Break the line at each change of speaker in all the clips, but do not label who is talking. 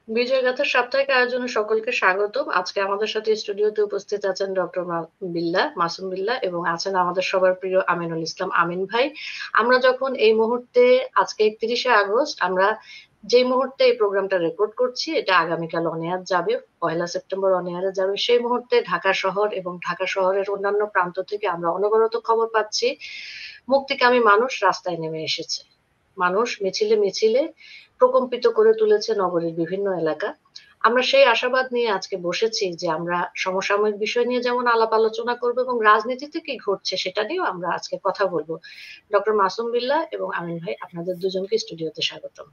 বিজয়গাথার সাপ্তাহিক আয়োজনে সকলকে স্বাগতম। আজকে আমাদের সাথে স্টুডিওতে উপস্থিত আছেন ডক্টর মাসুম বিল্লাহ এবং আছেন আমাদের সবার প্রিয় আমিনুল ইসলাম আমিন ভাই। আমরা যখন এই মুহূর্তে আজকে 31শে আগস্ট আমরা যে মুহূর্তে এই প্রোগ্রামটা রেকর্ড করছি, এটা আগামীকাল অন এয়ার যাবে, 1 সেপ্টেম্বর অন এয়ারে যাবে। সেই মুহূর্তে ঢাকা শহর এবং ঢাকা শহরের অন্যান্য প্রান্ত থেকে আমরা অনবরত খবর পাচ্ছি মুক্তিকামী মানুষ রাস্তায় নেমে এসেছে। মানুষ মিছিলে মিছিলে প্রকম্পিত করে তুলেছে নগরীর বিভিন্ন এলাকা। আমরা সেই আশাবাদ নিয়ে আজকে বসেছি যে আমরা সমসাময়িক বিষয় নিয়ে যেমন আলাপ আলোচনা করব এবং রাজনীতিতে কি ঘটছে সেটা নিয়েও আমরা আজকে কথা বলবো। ডক্টর মাসুম বিল্লাহ এবং আমিন ভাই, আপনাদের দুজনকে স্টুডিওতে স্বাগতম।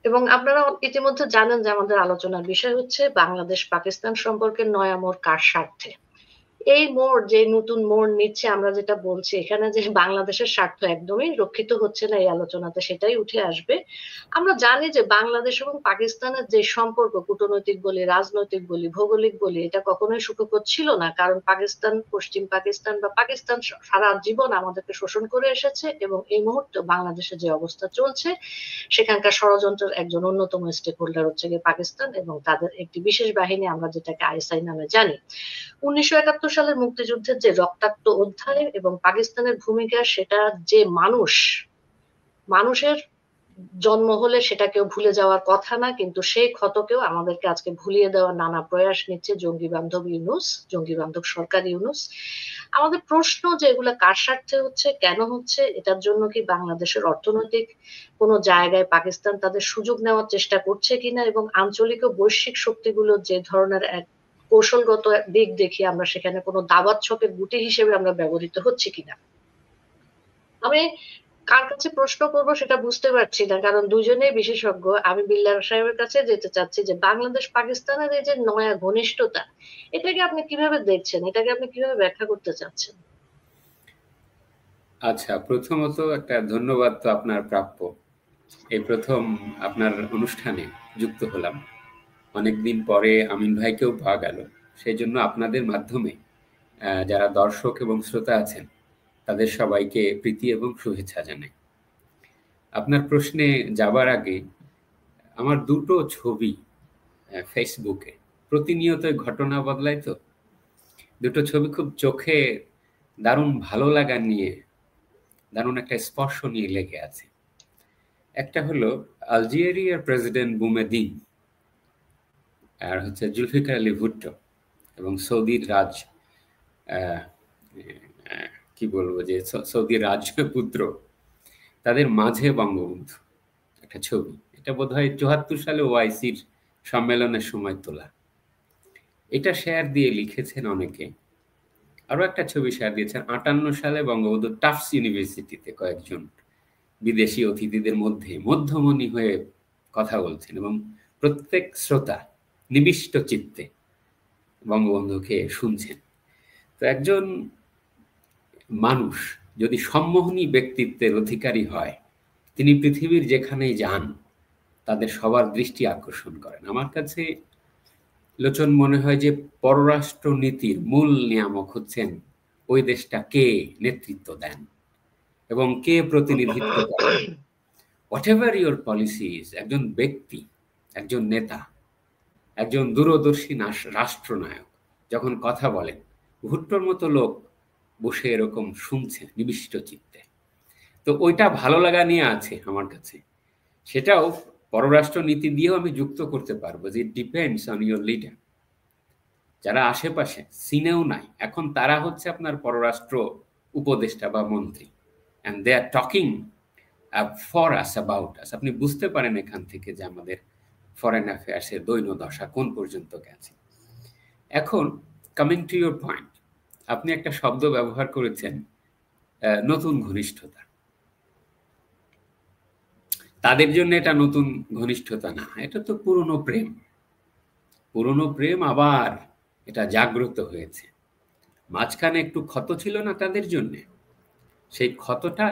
এবং আপনারা ইতিমধ্যে জানেন যে আমাদের আলোচনার বিষয় হচ্ছে বাংলাদেশ পাকিস্তান সম্পর্কের নয়া মোড় কার স্বার্থে। এই মোড় যে নতুন মোড় নিচ্ছে, আমরা যেটা বলছি এখানে যে বাংলাদেশের স্বার্থ একদমই রক্ষিত হচ্ছে না এই আলোচনাতে, সেটাই উঠে আসবে। আমরা জানি যে বাংলাদেশ এবং পাকিস্তানের যে সম্পর্ক, কূটনৈতিক বলি, রাজনৈতিক বলি, ভৌগোলিক বলি, এটা কখনোই সুখকর ছিল না। কারণ পাকিস্তান, পশ্চিম পাকিস্তান বা পাকিস্তান সারা জীবন আমাদেরকে শোষণ করে এসেছে এবং এই মুহূর্তে বাংলাদেশে যে অবস্থা চলছে সেখানকার ষড়যন্ত্রের একজন অন্যতম স্টেক হোল্ডার হচ্ছে গিয়ে পাকিস্তান এবং তাদের একটি বিশেষ বাহিনী, আমরা যেটাকে আইএসআই নামে জানি। 1971 সালের মুক্তিযুদ্ধের যে রক্তাক্ত অধ্যায় এবং পাকিস্তানের ভূমিকা, সেটা যে মানুষের জন্ম হলে সেটা কেউ ভুলে যাওয়ার কথা না, কিন্তু সেই ক্ষতকেও আমাদেরকে আজকে ভুলিয়ে দেওয়ার নানা প্রয়াস নিচ্ছে জঙ্গি বান্ধব ইউনূস, জঙ্গি বান্ধব সরকার ইউনূস। আমাদের প্রশ্ন যে এগুলা কার স্বার্থে হচ্ছে, কেন হচ্ছে, এটার জন্য কি বাংলাদেশের অর্থনৈতিক কোনো জায়গায় পাকিস্তান তাদের সুযোগ নেওয়ার চেষ্টা করছে কিনা, এবং আঞ্চলিক ও বৈশ্বিক শক্তিগুলো যে ধরনের এক কৌশলগত দিক দেখি আমরা, সেখানে কোনো দাবাত ছকের গুটি হিসেবে আমরা ব্যবহৃত হচ্ছে কিনা। আমি কার কাছে প্রশ্ন করবো সেটা বুঝতে পারছি না, কারণ দুজনেই বিশেষজ্ঞ। আমি বিল্লাহ সাহেবের কাছে যেতে চাচ্ছি যে বাংলাদেশ পাকিস্তানের এই যে নয়া ঘনিষ্ঠতা, এটাকে আপনি কিভাবে দেখছেন, এটাকে আপনি কিভাবে ব্যাখ্যা করতে চাচ্ছেন?
আচ্ছা, প্রথমত একটা ধন্যবাদ তো আপনার প্রাপ্য। এই প্রথম আপনার অনুষ্ঠানে যুক্ত হলাম। অনেকদিন পরে আমিন ভাইকেও পাওয়া গেল। সেই জন্য আপনাদের মাধ্যমে যারা দর্শক এবং শ্রোতা আছেন তাদের সবাইকে প্রীতি এবং শুভেচ্ছা জানাই। আপনার প্রশ্নে যাবার আগে আমার দুটো ছবি ফেসবুকে প্রতিনিয়ত ঘটনা বদলায়, তো দুটো ছবি খুব চোখে দারুণ ভালো লাগা নিয়ে, দারুণ একটা স্পর্শ নিয়ে লেগে আছে। একটা হলো আলজেরিয়ার প্রেসিডেন্ট বুমেদিন আর হচ্ছে জুলফিকার আলী ভুট্টো এবং সৌদির কি বলবো যে সৌদির রাজপুত্র, তাদের মাঝে বঙ্গবন্ধু একটা ছবি। এটা বোধহয় 74 সালে ওআইসির সম্মেলনের সময় তোলা। এটা শেয়ার দিয়ে লিখেছেন অনেকে। আরো একটা ছবি শেয়ার দিয়েছেন 58 সালে বঙ্গবন্ধু টাফটস ইউনিভার্সিটিতে কয়েকজন বিদেশি অতিথিদের মধ্যে মধ্যমণি হয়ে কথা বলছেন এবং প্রত্যেক শ্রোতা নিবিষ্ট চিত্তে বঙ্গবন্ধুকে শুনছেন। তো একজন মানুষ যদি সম্মোহনী ব্যক্তিত্বের অধিকারী হয়, তিনি পৃথিবীর যেখানেই যান তাদের সবার দৃষ্টি আকর্ষণ করেন। আমার কাছে লোচন মনে হয় যে পররাষ্ট্র নীতির মূল নিয়ামক হচ্ছেন ওই দেশটা কে নেতৃত্ব দেন এবং কে প্রতিনিধিত্ব করেন। হোয়াট এভার ইউর পলিসিজ, একজন ব্যক্তি, একজন নেতা, একজন দূরদর্শী রাষ্ট্রনায়ক যখন কথা বলেন, ভুট্টোর মতো লোক বসে এরকম শুনছে নিবিষ্ট চিত্তে। তো ওইটা ভালো লাগা নিয়ে আছে আমার কাছে। সেটাও পররাষ্ট্র নীতি দিয়েও আমি যুক্ত করতে পারবো যে ডিপেন্ডস অন ইউর লিডার। যারা আশেপাশে সিনেও নাই এখন, তারা হচ্ছে আপনার পররাষ্ট্র উপদেষ্টা বা মন্ত্রী, and they are talking for us about us. আপনি বুঝতে পারেন এখান থেকে যে আমাদের ফরেন অ্যাফেয়ার্সের দৈন্য দশা কোন পর্যন্ত গেছে। এখন কামিং টু ইউর পয়েন্ট, আপনি একটা শব্দ ব্যবহার করেছেন নতুন ঘনিষ্ঠতা। তাদের জন্য এটা নতুন ঘনিষ্ঠতা না, এটা তো পুরনো প্রেম। পুরনো প্রেম আবার এটা জাগ্রত হয়েছে। মাঝখানে একটু ক্ষত ছিল না তাদের জন্য, সেই ক্ষতটা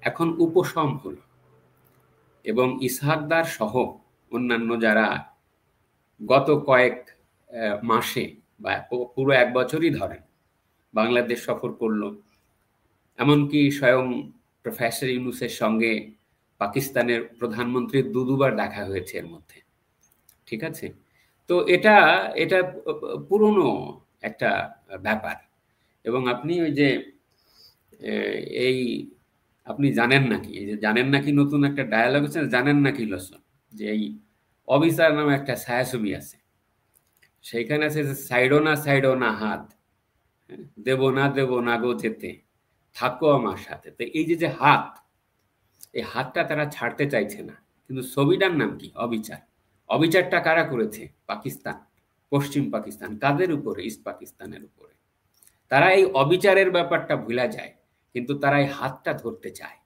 এখন উপশম হলো এবং ইসহাকদার সহ অন্যান্য যারা গত কয়েক মাসে বা পুরো 1 বছরই ধরেন বাংলাদেশ সফর করলো, এমনকি স্বয়ং প্রফেসর ইউনূসের সঙ্গে পাকিস্তানের প্রধানমন্ত্রীর দুবার দেখা হয়েছে এর মধ্যে, ঠিক আছে? তো এটা এটা পুরনো একটা ব্যাপার। এবং আপনি ওই যে এই আপনি জানেন নাকি, এই যে জানেন নাকি নতুন একটা ডায়ালগ আছে, জানেন নাকি লসন, যে এই অবিচার নামে একটা ছায়াছবি আছে, সেইখানে আছে যে সাইডো না হাত, দেব না গো যেতে, থাকো আমার সাথে। তো এই যে যে হাত, এই হাতটা তারা ছাড়তে চাইছে না, কিন্তু ছবিটার নাম কি? অবিচার। অবিচারটা কারা করেছে? পাকিস্তান, পশ্চিম পাকিস্তান। কাদের উপরে? ইস্ট পাকিস্তানের উপরে। তারা এই অবিচারের ব্যাপারটা ভুলা যায়, কিন্তু তারা এই হাতটা ধরতে চায়।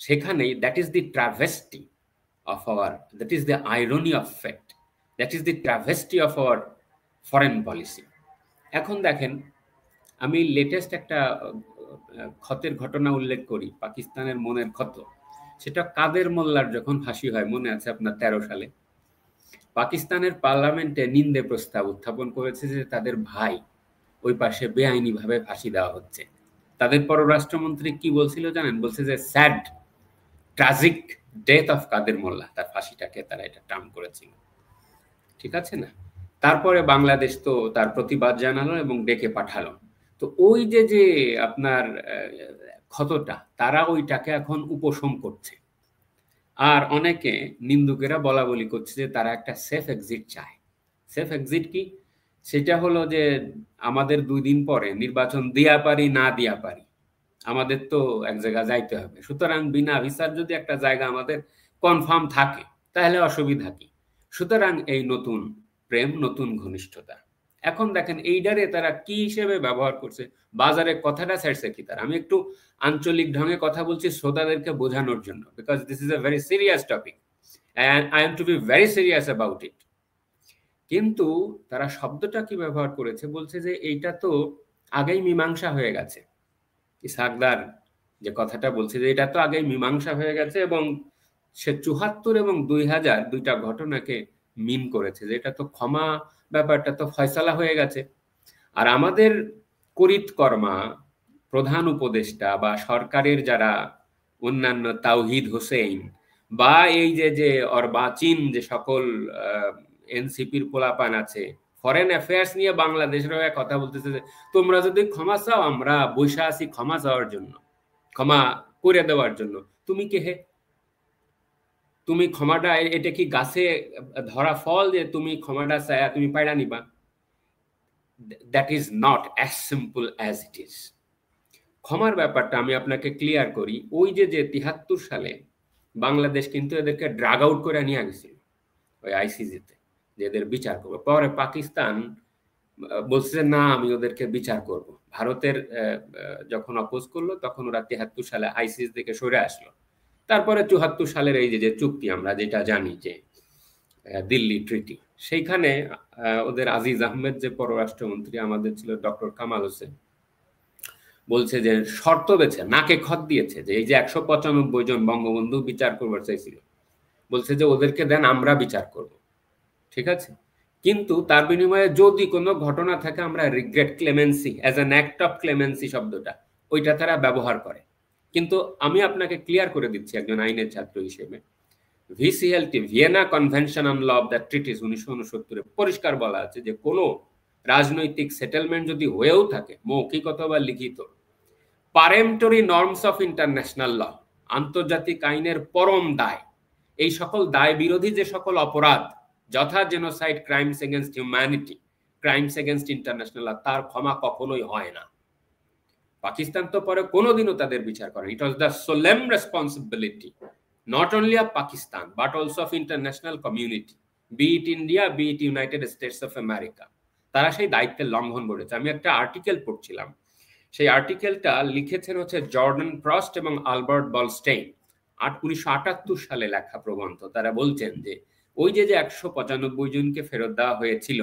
সেখানেই that is the travesty of our, that is the irony of fate, that is the travesty of our foreign policy. এখন দেখেন, আমি লেটেস্ট একটা ক্ষতের ঘটনা উল্লেখ করি, পাকিস্তানের মনের ক্ষত। সেটা কাদের মোল্লার যখন ফাঁসি হয়, মনে আছে আপনার 13 সালে পাকিস্তানের পার্লামেন্টে নিন্দে প্রস্তাব উত্থাপন করেছে যে তাদের ভাই ওই পাশে বেআইনিভাবে ফাঁসি দেওয়া হচ্ছে। তাদের পররাষ্ট্রমন্ত্রী কি বলছিল জানেন? বলছে যে স্যাড ট্রাজিক ডেথ অফ কাদের মোল্লা, তার ফাঁসিটাকে তারা এটা টার্ম করেছিল, ঠিক আছে না? তারপরে বাংলাদেশ তো তার প্রতিবাদ জানালো এবং ডেকে পাঠালো। তো ওই যে যে আপনার ক্ষতটা, তারা ওইটাকে এখন উপশম করছে। আর অনেকে নিন্দুকেরা বলা বলি করছে যে তারা একটা সেফ এক্সিট চায়। সেফ এক্সিট কি? সেটা হলো যে আমাদের 2 দিন পরে নির্বাচন দিয়া পারি না দিয়া পারি, আমাদের তো এক জায়গা যাইতে হবে। সুতরাং বিনা ভিসার যদি একটা জায়গা আমাদের কনফার্ম থাকে তাহলে অসুবিধা কি? সুতরাং এই নতুন প্রেম, নতুন ঘনিষ্ঠতা। এখন দেখেন এইটারে তারা কি হিসেবে ব্যবহার করছে, বাজারে কথাটা ছাড়ছে কি তারা। আমি একটু আঞ্চলিক ঢঙে কথা বলছি শ্রোতাদেরকে বোঝানোর জন্য, because this is a very serious topic and I am to be very serious about it. কিন্তু তারা শব্দটা কি ব্যবহার করেছে, বলছে যে এইটা তো আগেই মীমাংসা হয়ে গেছে। ইসহাকদার যে কথাটা বলছে যে এটা তো আগেই মীমাংসা হয়ে গেছে, এবং সে 74 এবং 2000 দুইটা ঘটনাকে মিন করেছে যে এটা তো ক্ষমা, ব্যাপারটা তো ফয়সালা হয়ে গেছে। আর আমাদের করিতকর্মা, প্রধান উপদেষ্টা বা সরকারের যারা অন্যান্য, তাওহিদ হোসেন বা এই যে যে অর্বাচীন যে সকল এনসিপির পোলাপান আছে, ফরেন অ্যাফেয়ার্স নিয়ে বাংলাদেশেরও এক কথা বলতেছে যে তোমরা যদি ক্ষমা চাও, আমরা বৈশা আছি ক্ষমা চাওয়ার জন্য, ক্ষমা করে দেওয়ার জন্য। তুমি কে হে? তুমি ক্ষমাটা, এটা কি গাছে ধরা ফল যে তুমি ক্ষমাটা চায়া তুমি পাইরা নিবা? That is not as simple as it is. ক্ষমার ব্যাপারটা আমি আপনাকে ক্লিয়ার করি। ওই যে যে 73 সালে বাংলাদেশ কিন্তু এদেরকে ড্রাগ আউট করে নিয়ে গেছিল ওই আইসিজিতে, যে এদের বিচার করবে। পরে পাকিস্তান বলছে যে না, আমি ওদেরকে বিচার করব। ভারতের যখন অপোজ করলো তখন ওরা 73 সালে আইসিসি থেকে সরে আসলো। তারপরে 74 সালের এই যে চুক্তি আমরা যেটা জানি যে দিল্লি ট্রিটি, সেইখানে ওদের আজিজ আহমেদ যে পররাষ্ট্রমন্ত্রী আমাদের ছিল, ডক্টর কামাল হোসেন, বলছে যে শর্ত বেছে নাকে খত দিয়েছে যে এই যে 195 জন বঙ্গবন্ধু বিচার করবার চাইছিল, বলছে যে ওদেরকে দেন, আমরা বিচার করব, ঠিক আছে? কিন্তু তার বিনিময়ে যদি কোনো ঘটনা থাকে আমরা regret clemency, as an act of clemency শব্দটা, ওইটা তারা ব্যবহার করে। কিন্তু আমি আপনাকে ক্লিয়ার করে দিচ্ছি একজন আইনের ছাত্র হিসেবে, VCLT, Vienna Convention on law of the treaties 1969 পরিষ্কার বলা আছে যে কোনো রাজনৈতিক সেটেলমেন্ট যদি হয়েও থাকে, মৌখিক অথবা লিখিত, পারেমটরি নর্মস অফ ইন্টারন্যাশনাল ল, আন্তর্জাতিক আইনের পরম দায়, এই সকল দায় বিরোধী যে সকল অপরাধ, যথা genocide, crimes against humanity, crimes against international law, তার ক্ষমা কখনোই হয় না। পাকিস্তান তো পরে কোনোদিনও তাদের বিচার করে। It was the solemn responsibility not only of Pakistan but also of international community, be it India, be it United States of America. তারা সেই দায়িত্বের লঙ্ঘন করেছে। আমি একটা আর্টিকেল পড়ছিলাম, সেই আর্টিকেলটা লিখেছেন হচ্ছে জর্ডান ফ্রস্ট এবং আলবার্ট বলস্টেইন, 1978 সালে লেখা প্রবন্ধ। তারা বলছেন যে ওই যে 195 জনকে ফেরত দেওয়া হয়েছিল,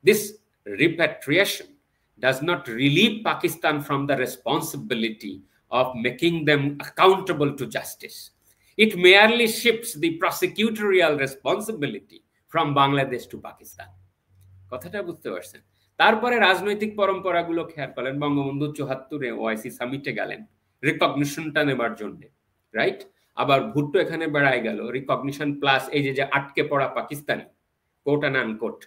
this repatriation does not relieve Pakistan from the responsibility of making them accountable to justice. It merely shifts the prosecutorial responsibility from Bangladesh to Pakistan. কথাটা বুঝতে পারছেন? তারপরে রাজনৈতিক পরম্পরাগুলো খেয়াল করেন। বঙ্গবন্ধু 74-এ ওআইসি সামিটে গেলেন রিকগনিশনটা নেবার জন্য, রাইট? আবার ভুট্টো এখানে বেড়ায় গেল, রিকগনিশন প্লাস এই যে আটকে পড়া পাকিস্তানি কোট অ্যান্ড আনকোট,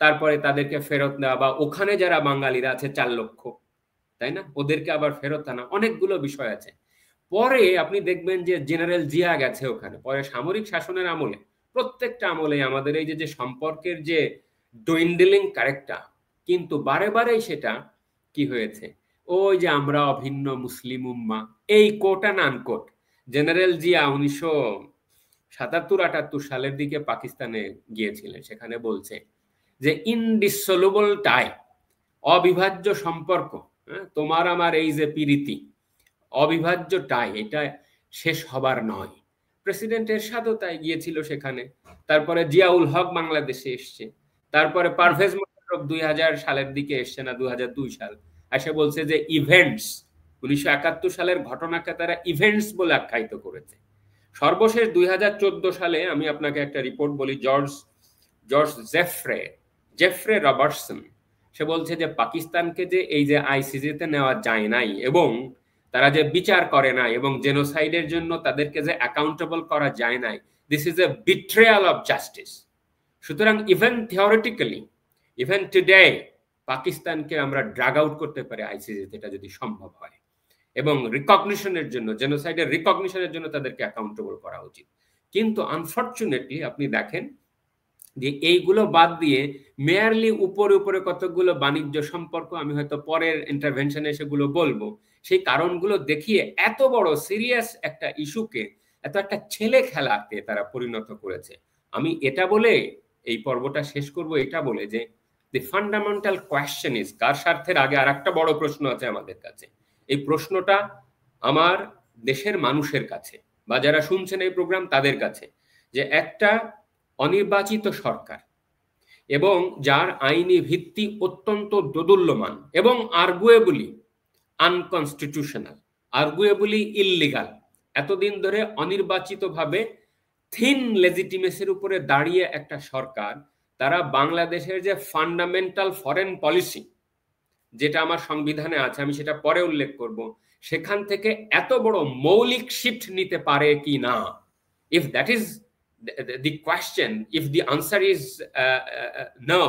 তারপরে তাদেরকে ফেরত দেওয়া, বা ওখানে যারা বাঙালিরা আছে 4 লক্ষ, তাই না, ওদেরকে আবার ফেরত আনা, অনেকগুলো বিষয় আছে। পরে আপনি দেখবেন যে জেনারেল জিয়া গেছে ওখানে, পরে সামরিক শাসনের আমলে, প্রত্যেকটা আমলে আমাদের এই যে সম্পর্কের যে ডুইন্ডলিং ক্যারেক্টার, কিন্তু বারে বারেই সেটা কি হয়েছে, ওই যে আমরা অভিন্ন মুসলিম উম্মা, এই quote and unquote. General Zia 1977-78 সালের দিকে পাকিস্তানে গিয়েছিলেন, সেখানে বলছে যে ইনডিসলুবল টাই, অবিভাজ্য সম্পর্ক, তোমার আমার এই যে প্রীতি, অবিভাজ্য টাই, এটা শেষ হবার নয়। প্রেসিডেন্ট এরশাদও তাই গিয়েছিল সেখানে, তারপরে জিয়াউল হক বাংলাদেশে এসছে, তারপরে পারভেজ মোশাররফ 2000 সালের দিকে এসছে, না 2002 সাল, এসে বলছে যে ইভেন্টস, 1971 সালের ঘটনাকে তারা ইভেন্টস বলে আখ্যায়িত করেছে। সর্বশেষ 2014 সালে আমি আপনাকে একটা রিপোর্ট বলি, জর্জ জেফ্রে রবার্টসন, সে বলছে যে পাকিস্তানকে যে এই যে আইসিজেতে নেওয়া যায় নাই, এবং তারা যে বিচার করে নাই, এবং জেনোসাইডের জন্য তাদেরকে যে অ্যাকাউন্টেবল করা যায় নাই, this is A betrayal of justice. সুতরাং ইভেন থিওরিটিক্যালি, ইভেন টুডে, পাকিস্তানকে আমরা ড্রাগ আউট করতে পারি আইসিজেতে, এটা যদি সম্ভব হয়, এবং রিকগনিশনের জন্য, জেনোসাইডের রিকগনিশনের জন্য তাদেরকে অ্যাকাউন্টেবল করা উচিত। কিন্তু আনফর্চুনেটলি আপনি দেখেন যে এইগুলো বাদ দিয়ে মেয়ারলি উপরে উপরে কতগুলো বাণিজ্য সম্পর্ক, আমি হয়তো পরের ইন্টারভেনশনে সেগুলো বলবো, সেই কারণগুলো দেখিয়ে এত বড় সিরিয়াস একটা ইস্যুকে এত একটা ছেলে খেলাতে তারা পরিণত করেছে। আমি এটা বলে এই পর্বটা শেষ করব, এটা বলে যে দি ফান্ডামেন্টাল কোয়েশ্চেন ইজ, কার স্বার্থের আগে আর একটা বড় প্রশ্ন আছে আমাদের কাছে। এই প্রশ্নটা আমার দেশের মানুষের কাছে, বা যারা শুনছেন এই প্রোগ্রাম তাদের কাছে, যে একটা অনির্বাচিত সরকার এবং যার আইনি ভিত্তি অত্যন্ত দোদুল্যমান এবং আর্গুয়েবলি আনকনস্টিটিউশনাল, আর্গুয়েবলি ইললিগাল, এতদিন ধরে অনির্বাচিতভাবে থিন লেজিটিমেসির উপরে দাঁড়িয়ে একটা সরকার, তারা বাংলাদেশের যে ফান্ডামেন্টাল ফরেন পলিসি, যেটা আমার সংবিধানে আছে, আমি সেটা পরে উল্লেখ করব, সেখান থেকে এত বড় মৌলিক শিফট নিতে পারে কি না। If that is the question, if the answer is no,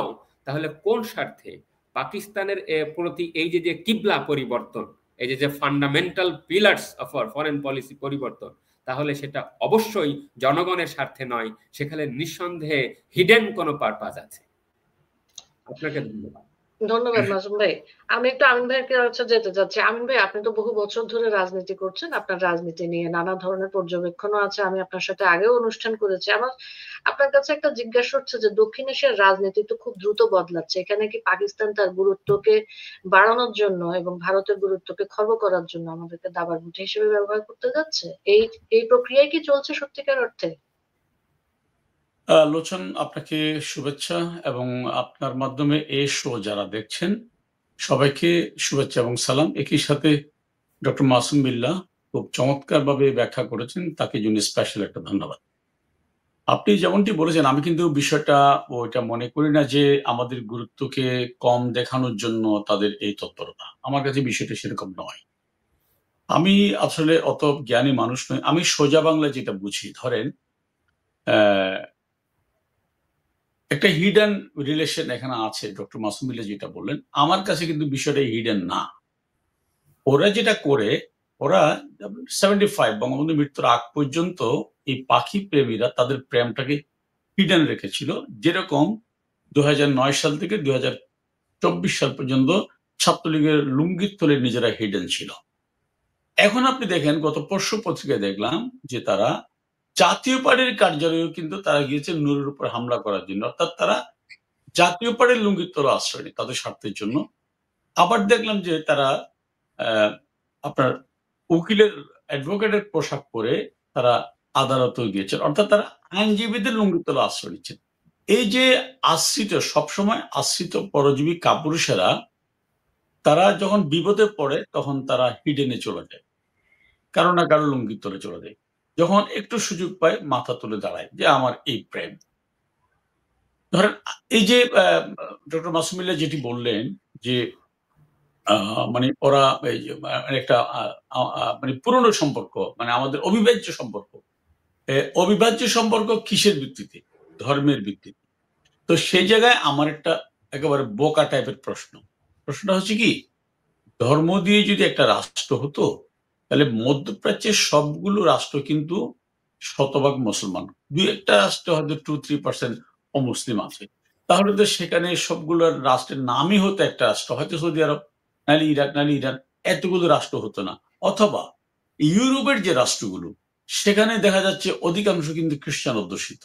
তাহলে কোন স্বার্থে পাকিস্তানের প্রতি এই যে কিবলা পরিবর্তন, এই যে fundamental pillars of our foreign policy পরিবর্তন, তাহলে সেটা অবশ্যই জনগণের স্বার্থে নয়, সেখানে নিঃসন্দেহে হিডেন কোনো পারপাস আছে। আপনাকে ধন্যবাদ।
ধন্যবাদ মাসুম ভাই। আমি একটু আমিন ভাইয়ের কাছে যেতে চাচ্ছি। আমিন ভাই, আপনি তো বহু বছর ধরে রাজনীতি করছেন, আপনার রাজনীতি নিয়ে নানা ধরনের পর্যবেক্ষণও আছে, আমি আপনার সাথে আগেও অনুষ্ঠান করেছি। আমার আপনার কাছে একটা জিজ্ঞাসা হচ্ছে যে দক্ষিণ এশিয়ার রাজনীতি তো খুব দ্রুত বদলাচ্ছে, এখানে কি পাকিস্তান তার গুরুত্বকে বাড়ানোর জন্য এবং ভারতের গুরুত্বকে খর্ব করার জন্য আমাদেরকে দাবার মুঠি হিসেবে ব্যবহার করতে যাচ্ছে? এই প্রক্রিয়ায় কি চলছে সত্যিকার অর্থে?
লোচন, আপনাকে শুভেচ্ছা, এবং আপনার মাধ্যমে এই শো যারা দেখছেন সবাইকে শুভেচ্ছা এবং সালাম। একই সাথে ডক্টর মাসুম বিল্লাহ খুব চমৎকারভাবে ব্যাখ্যা করেছেন, তাকে জন্য স্পেশাল একটা ধন্যবাদ। আপনি যেমনটি বলেছেন, আমি কিন্তু বিষয়টা ওইটা মনে করি না যে আমাদের গুরুত্বকে কম দেখানোর জন্য তাদের এই তৎপরতা। আমার কাছে বিষয়টা সেরকম নয়। আমি আসলে অত জ্ঞানী মানুষ নই। আমি সোজা বাংলা যেটা বুঝি, ধরেন একটা হিডেন রিলেশন এখানে আছে, ডক্টর মাসুম বিল্লাহ যেটা বললেন, আমার কাছে কিন্তু বিষয়টা হিডেন না। ওরা যেটা করে, ওরা 75 বঙ্গবন্ধু মৃত্যুর আগ পর্যন্ত এই পাখি প্রেমীরা তাদের প্রেমটাকে হিডেন রেখেছিল, যেরকম 2009 সাল থেকে 2024 সাল পর্যন্ত ছাত্রলীগের লুঙ্গির তলে নিজেরা হিডেন ছিল। এখন আপনি দেখেন, গত পরশু পত্রিকায় দেখলাম যে তারা জাতীয় পার্টির কার্যালয়েও কিন্তু তারা গিয়েছে নূরের উপর হামলা করার জন্য, অর্থাৎ তারা জাতীয় পার্টির লুঙ্গির তলে আশ্রয় নেই তাদের স্বার্থের জন্য। আবার দেখলাম যে তারা আপনার উকিলের, অ্যাডভোকেটের পোশাক পরে তারা আদালতেও গিয়েছেন, অর্থাৎ তারা আইনজীবীদের লুঙ্গির তলে আশ্রয় নিচ্ছেন। এই যে আশ্রিত, সবসময় আশ্রিত পরজীবী কাপুরুষেরা, তারা যখন বিপদে পড়ে তখন তারা হিডেনে চলে যায়, কারো না কারো লুঙ্গির তলে চলে যায়। যখন একটু সুযোগ পায় মাথা তুলে দাঁড়ায় যে আমার এই প্রেম। ধরেন এই যে ডক্টর মাসুম বিল্লাহ যেটি বললেন যে মানে ওরা এই যে একটা মানে পুরনো সম্পর্ক, মানে আমাদের অবিভাজ্য সম্পর্ক, অবিভাজ্য সম্পর্ক কিসের ভিত্তিতে? ধর্মের ভিত্তিতে। তো সেই জায়গায় আমার একটা একেবারে বোকা টাইপের প্রশ্নটা হচ্ছে কি, ধর্ম দিয়ে যদি একটা রাষ্ট্র হতো, তাহলে মধ্যপ্রাচ্যের সবগুলো রাষ্ট্র কিন্তু শতভাগ মুসলমান, দুই একটা রাষ্ট্র হয়তো 2-3% অমুসলিম আছে, তাহলে তো সেখানে সবগুলো রাষ্ট্রের নামই হতো একটা রাষ্ট্র, হয়তো সৌদি আরব, নাহলে ইরাক, নাহলে ইরান, এতগুলো রাষ্ট্র হতো না। অথবা ইউরোপের যে রাষ্ট্রগুলো, সেখানে দেখা যাচ্ছে অধিকাংশ কিন্তু খ্রিস্টান অধ্যুষিত।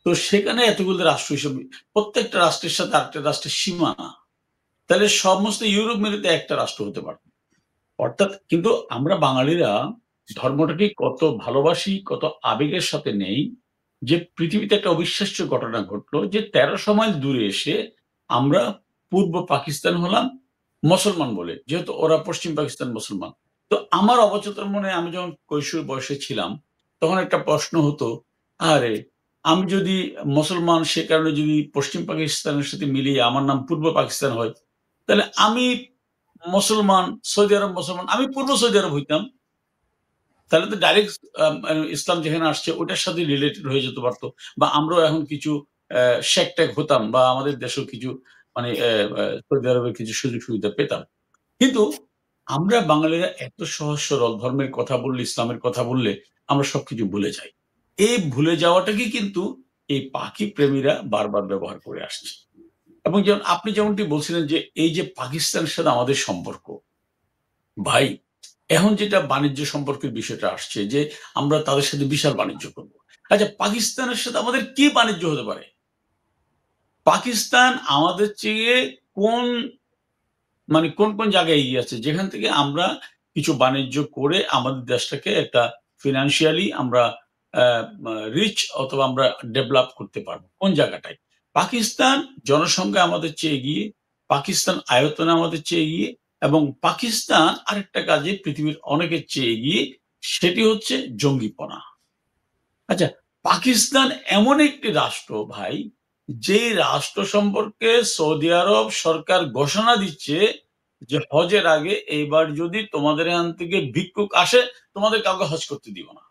তো সেখানে এতগুলো রাষ্ট্র হিসেবে প্রত্যেকটা রাষ্ট্রের সাথে আরেকটা রাষ্ট্রের সীমানা, তাহলে সমস্ত ইউরোপ মিলে তো একটা রাষ্ট্র হতে পারত। অর্থাৎ কিন্তু আমরা বাঙালিরা ধর্মটাকে কত ভালোবাসি, কত আবেগের সাথে নেই, যে পৃথিবীতে একটা অবিশ্বাস্য ঘটনা ঘটলো যে 1300 মাইল দূরে এসে আমরা পূর্ব পাকিস্তান হলাম মুসলমান বলে, যেহেতু ওরা পশ্চিম পাকিস্তান মুসলমান। তো আমার অবচেতন মনে, আমি যখন কৈশোর বয়সে ছিলাম, তখন একটা প্রশ্ন হতো, আরে আমি যদি মুসলমান সে কারণে যদি পশ্চিম পাকিস্তানের সাথে মিলিয়ে আমার নাম পূর্ব পাকিস্তান হয়, তাহলে আমি মুসলমান, সৌদি আরব মুসলমান, আমি পূর্ব সৌদি আরব হইতাম, তাহলে তো ডাইরেক্ট ইসলাম যেখানে আসছে ওটার সাথে রিলেটেড হয়ে যেতে পারতো, বা আমরাও এখন কিছু শেখ টেক হতাম, বা আমাদের দেশেও কিছু মানে সৌদি আরবের কিছু সুযোগ সুবিধা পেতাম। কিন্তু আমরা বাঙালিরা এত সহজ সরল, ধর্মের কথা বললে, ইসলামের কথা বললে আমরা সবকিছু ভুলে যাই। এই ভুলে যাওয়াটাকে কিন্তু এই পাখি প্রেমীরা বারবার ব্যবহার করে আসছে। এবং যেমন আপনি যেমনটি বলছিলেন যে এই যে পাকিস্তানের সাথে আমাদের সম্পর্ক, ভাই এখন যেটা বাণিজ্য সম্পর্কের বিষয়টা আসছে যে আমরা তাদের সাথে বিশাল বাণিজ্য করব। আচ্ছা, পাকিস্তানের সাথে আমাদের কি বাণিজ্য হতে পারে? পাকিস্তান আমাদের চেয়ে কোন কোন কোন জায়গায় এগিয়ে আছে, যেখান থেকে আমরা কিছু বাণিজ্য করে আমাদের দেশটাকে একটা ফিনান্সিয়ালি আমরা রিচ অথবা আমরা ডেভেলপ করতে পারবো কোন জায়গাটায়? পাকিস্তান জনসংখ্যা আমাদের চেয়ে এগিয়ে, পাকিস্তান আয়তনে আমাদের চেয়ে এগিয়ে, এবং পাকিস্তান আরেকটা কাজে পৃথিবীর অনেকের চেয়ে এগিয়ে, সেটি হচ্ছে জঙ্গিপনা। আচ্ছা, পাকিস্তান এমন একটি রাষ্ট্র ভাই, যে রাষ্ট্র সম্পর্কে সৌদি আরব সরকার ঘোষণা দিচ্ছে যে হজের আগে এইবার যদি তোমাদের এখান থেকে ভিক্ষুক আসে, তোমাদের কাউকে হজ করতে দিব না।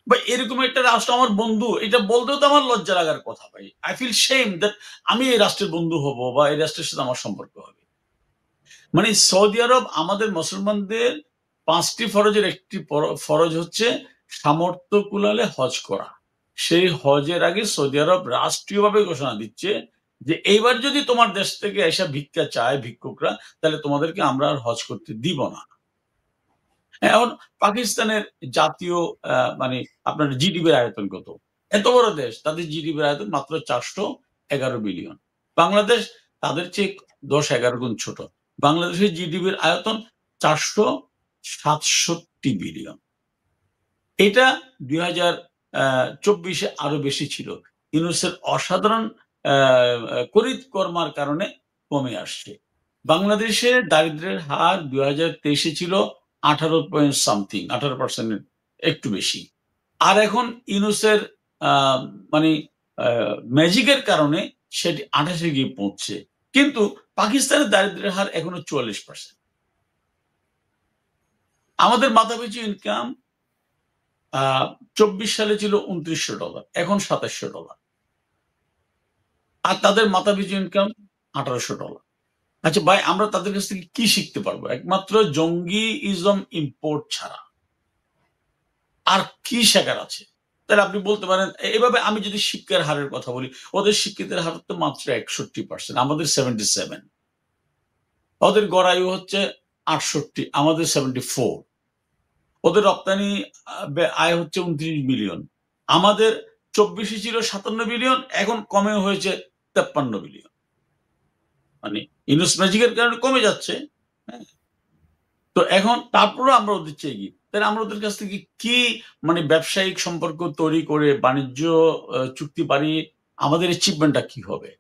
বা এরকম একটা রাষ্ট্র আমার বন্ধু, এটা বলতেও তো আমার লজ্জা লাগার কথা ভাই। আই ফিল শেম দ্যাট আমি এই রাষ্ট্রের বন্ধু হব বা এই রাষ্ট্রের সাথে আমার সম্পর্ক হবে। মানে সৌদি আরব আমাদের মুসলমানদের 5টি ফরজের একটি ফরজ হচ্ছে সামর্থ্য কুলালে হজ করা। সেই হজের আগে সৌদি আরব রাষ্ট্রীয়ভাবে ঘোষণা দিচ্ছে যে এইবার যদি তোমার দেশ থেকে এসে ভিক্ষা চায় ভিক্ষুকরা, তাহলে তোমাদেরকে আমরা আর হজ করতে দিব না। এখন পাকিস্তানের জাতীয় আপনার জিডিপির আয়তন কত? এত বড় দেশ, তাদের জিডিপির আয়তন মাত্র 411 বিলিয়ন। বাংলাদেশ তাদের চেয়ে 10-11 গুণ ছোট। বাংলাদেশের জিডিপির আয়তন 467 বিলিয়ন। এটা 2024-এ আরো বেশি ছিল। ইউনূসের অসাধারণ করিতকর্মার কারণে কমে আসছে। বাংলাদেশে দারিদ্র্যের হার 2023-এ ছিল 18% একটু বেশি। আর এখন ইউনূসের ম্যাজিকের কারণে সেটি 28-এ গিয়ে পৌঁছছে। কিন্তু পাকিস্তানের দারিদ্র্যের হার এখনো 44%। আমাদের মাথাপিছু ইনকাম 24 সালে ছিল $2900, এখন $2700। আর তাদের মাথাপিছু ইনকাম $1800। আচ্ছা ভাই, আমরা তাদের কাছ থেকে কি শিখতে পারবো? একমাত্র জঙ্গিইজম ইম্পোর্ট ছাড়া আর কি শেখার আছে? তাহলে আপনি বলতে পারেন, এভাবে আমি যদি শিক্ষার হারের কথা বলি, ওদের শিক্ষিতের হার তো মাত্র 61%, আমাদের 77। ওদের গড়ায়ু হচ্ছে 68, আমাদের 74। ওদের রপ্তানি আয় হচ্ছে 29 বিলিয়ন, আমাদের 24-এ ছিল 57 বিলিয়ন, এখন কমে হয়েছে 53 বিলিয়ন। মানে ইউনূস ম্যাজিকের কারণে কমে যাচ্ছে। তো এখন তারপরে আমরা ওদের চেয়ে এগিয়ে, তাহলে আমরা ওদের কাছ থেকে কি ব্যবসায়িক সম্পর্ক তৈরি করে বাণিজ্য চুক্তি বাড়িয়ে আমাদের অ্যাচিভমেন্টটা কি হবে?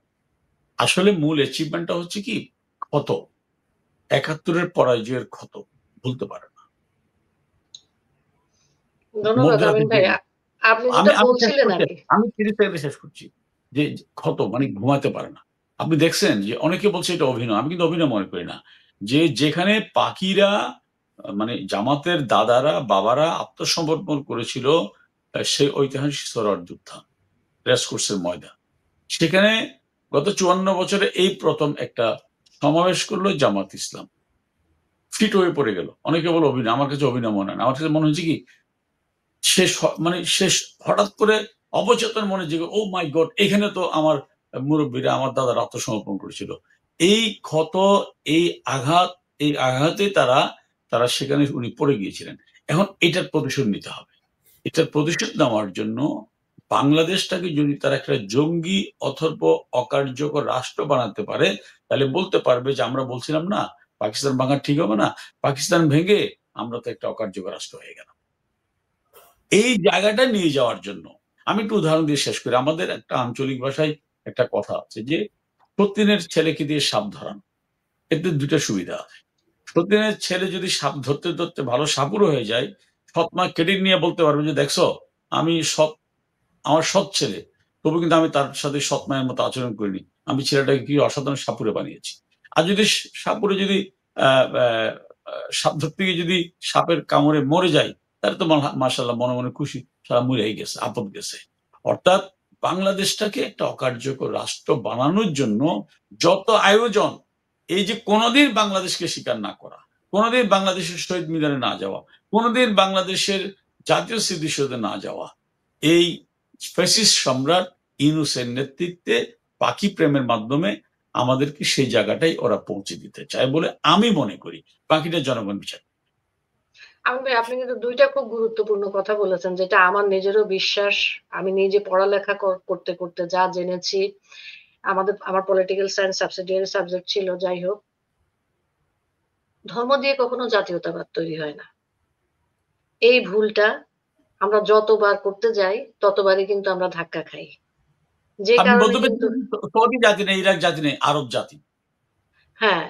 আসলে মূল অ্যাচিভমেন্টটা হচ্ছে কি, ক্ষত, 71-এর পরাজয়ের ক্ষত ভুলতে পারে না।
ধন্যবাদ আমিন ভাই। আপনি যেটা বলছিলেন আর কি,
আমি 30 সেকেন্ডে শেষ করছি, যে ক্ষত ঘুমাতে পারে না। আপনি দেখছেন যে অনেকে বলছে এটা অভিনয়, আমি কিন্তু অভিনয় মনে করি না। যে যেখানে পাখিরা জামাতের দাদারা বাবারা আত্মসমর্পণ করেছিল সেই ঐতিহাসিক সোহরাওয়ার্দী উদ্যান, রেসকোর্সের ময়দান। সেখানে গত 54 বছরে এই প্রথম একটা সমাবেশ করলো জামাত ইসলাম। ফিট হয়ে পড়ে গেল। অনেকে বলে অভিনয়, আমার কাছে অভিনয় মনে হয় না। আমার কাছে মনে হচ্ছে কি, শেষ হঠাৎ করে অবচেতন মনে যে ও মাই গড, এখানে তো আমার মুরব্বীরা, আমার দাদারা আত্মসমর্পণ করেছিল। এই ক্ষত, এই আঘাতে তারা সেখানে উনি পড়ে গিয়েছিলেন। এখন এটার প্রতিশোধ নিতে হবে। এটার প্রতিশোধ নেওয়ার জন্য বাংলাদেশটাকে যদি তারা একটা জঙ্গি অথর্ব অকার্যকর রাষ্ট্র বানাতে পারে, তাহলে বলতে পারবে যে আমরা বলছিলাম না পাকিস্তান ভাঙা ঠিক হবে না, পাকিস্তান ভেঙে আমরা তো একটা অকার্যকর রাষ্ট্র হয়ে গেলাম। এই জায়গাটা নিয়ে যাওয়ার জন্য আমি একটু উদাহরণ দিয়ে শেষ করি। আমাদের একটা আঞ্চলিক ভাষায় একটা কথা আছে যে সতীনের ছেলেকে দিয়ে সাপ ধরানো। এতে দুইটা সুবিধা আছে। সতীনের ছেলে যদি সাপ ধরতে ধরতে ভালো সাপুরও হয়ে যায়, সৎ মা ক্রেডিট নিয়ে বলতে পারবে যে দেখছো আমি আমার সৎ ছেলে, তবু কিন্তু আমি তার সাথে সৎ মায়ের মতো আচরণ করিনি, আমি ছেলেটাকে কি অসাধারণ সাপুরে বানিয়েছি। আর যদি সাপুরে যদি সাপ ধরতে গিয়ে যদি সাপের কামড়ে মরে যায়, তাহলে তো মাশাআল্লাহ মনে মনে খুশি, সারা মরেই গেছে, আপদ গেছে। অর্থাৎ বাংলাদেশটাকে একটা অকার্যকর রাষ্ট্র বানানোর জন্য যত আয়োজন, এই যে কোনোদিন বাংলাদেশকে স্বীকার না করা, কোনোদিন বাংলাদেশের শহীদ মিনারে না যাওয়া, কোনোদিন বাংলাদেশের জাতীয় স্মৃতিসৌধে না যাওয়া, এই ফ্যাসিস্ট সম্রাট ইউনূসের নেতৃত্বে পাখি প্রেমের মাধ্যমে আমাদেরকে সেই জায়গাটাই ওরা পৌঁছে দিতে চায় বলে আমি মনে করি। বাকিটা জনগণ বিচার।
আমিন ভাই, আপনি কিন্তু দুইটা খুব গুরুত্বপূর্ণ কথা বলেছেন, যেটা আমার নিজেরও বিশ্বাস। আমি নিজে পড়ালেখা করতে করতে যা জেনেছি, আমার পলিটিক্যাল সায়েন্স সাবসিডিয়ারি সাবজেক্ট ছিল, যাই হোক, ধর্ম দিয়ে কখনো জাতীয়তাবাদ তৈরি হয় না। এই ভুলটা আমরা যতবার করতে যাই ততবারই কিন্তু আমরা ধাক্কা খাই, যে কারণে কিন্তু
সৌদি জাতি নেই, ইরাক জাতি নেই, আরব জাতি।
হ্যাঁ,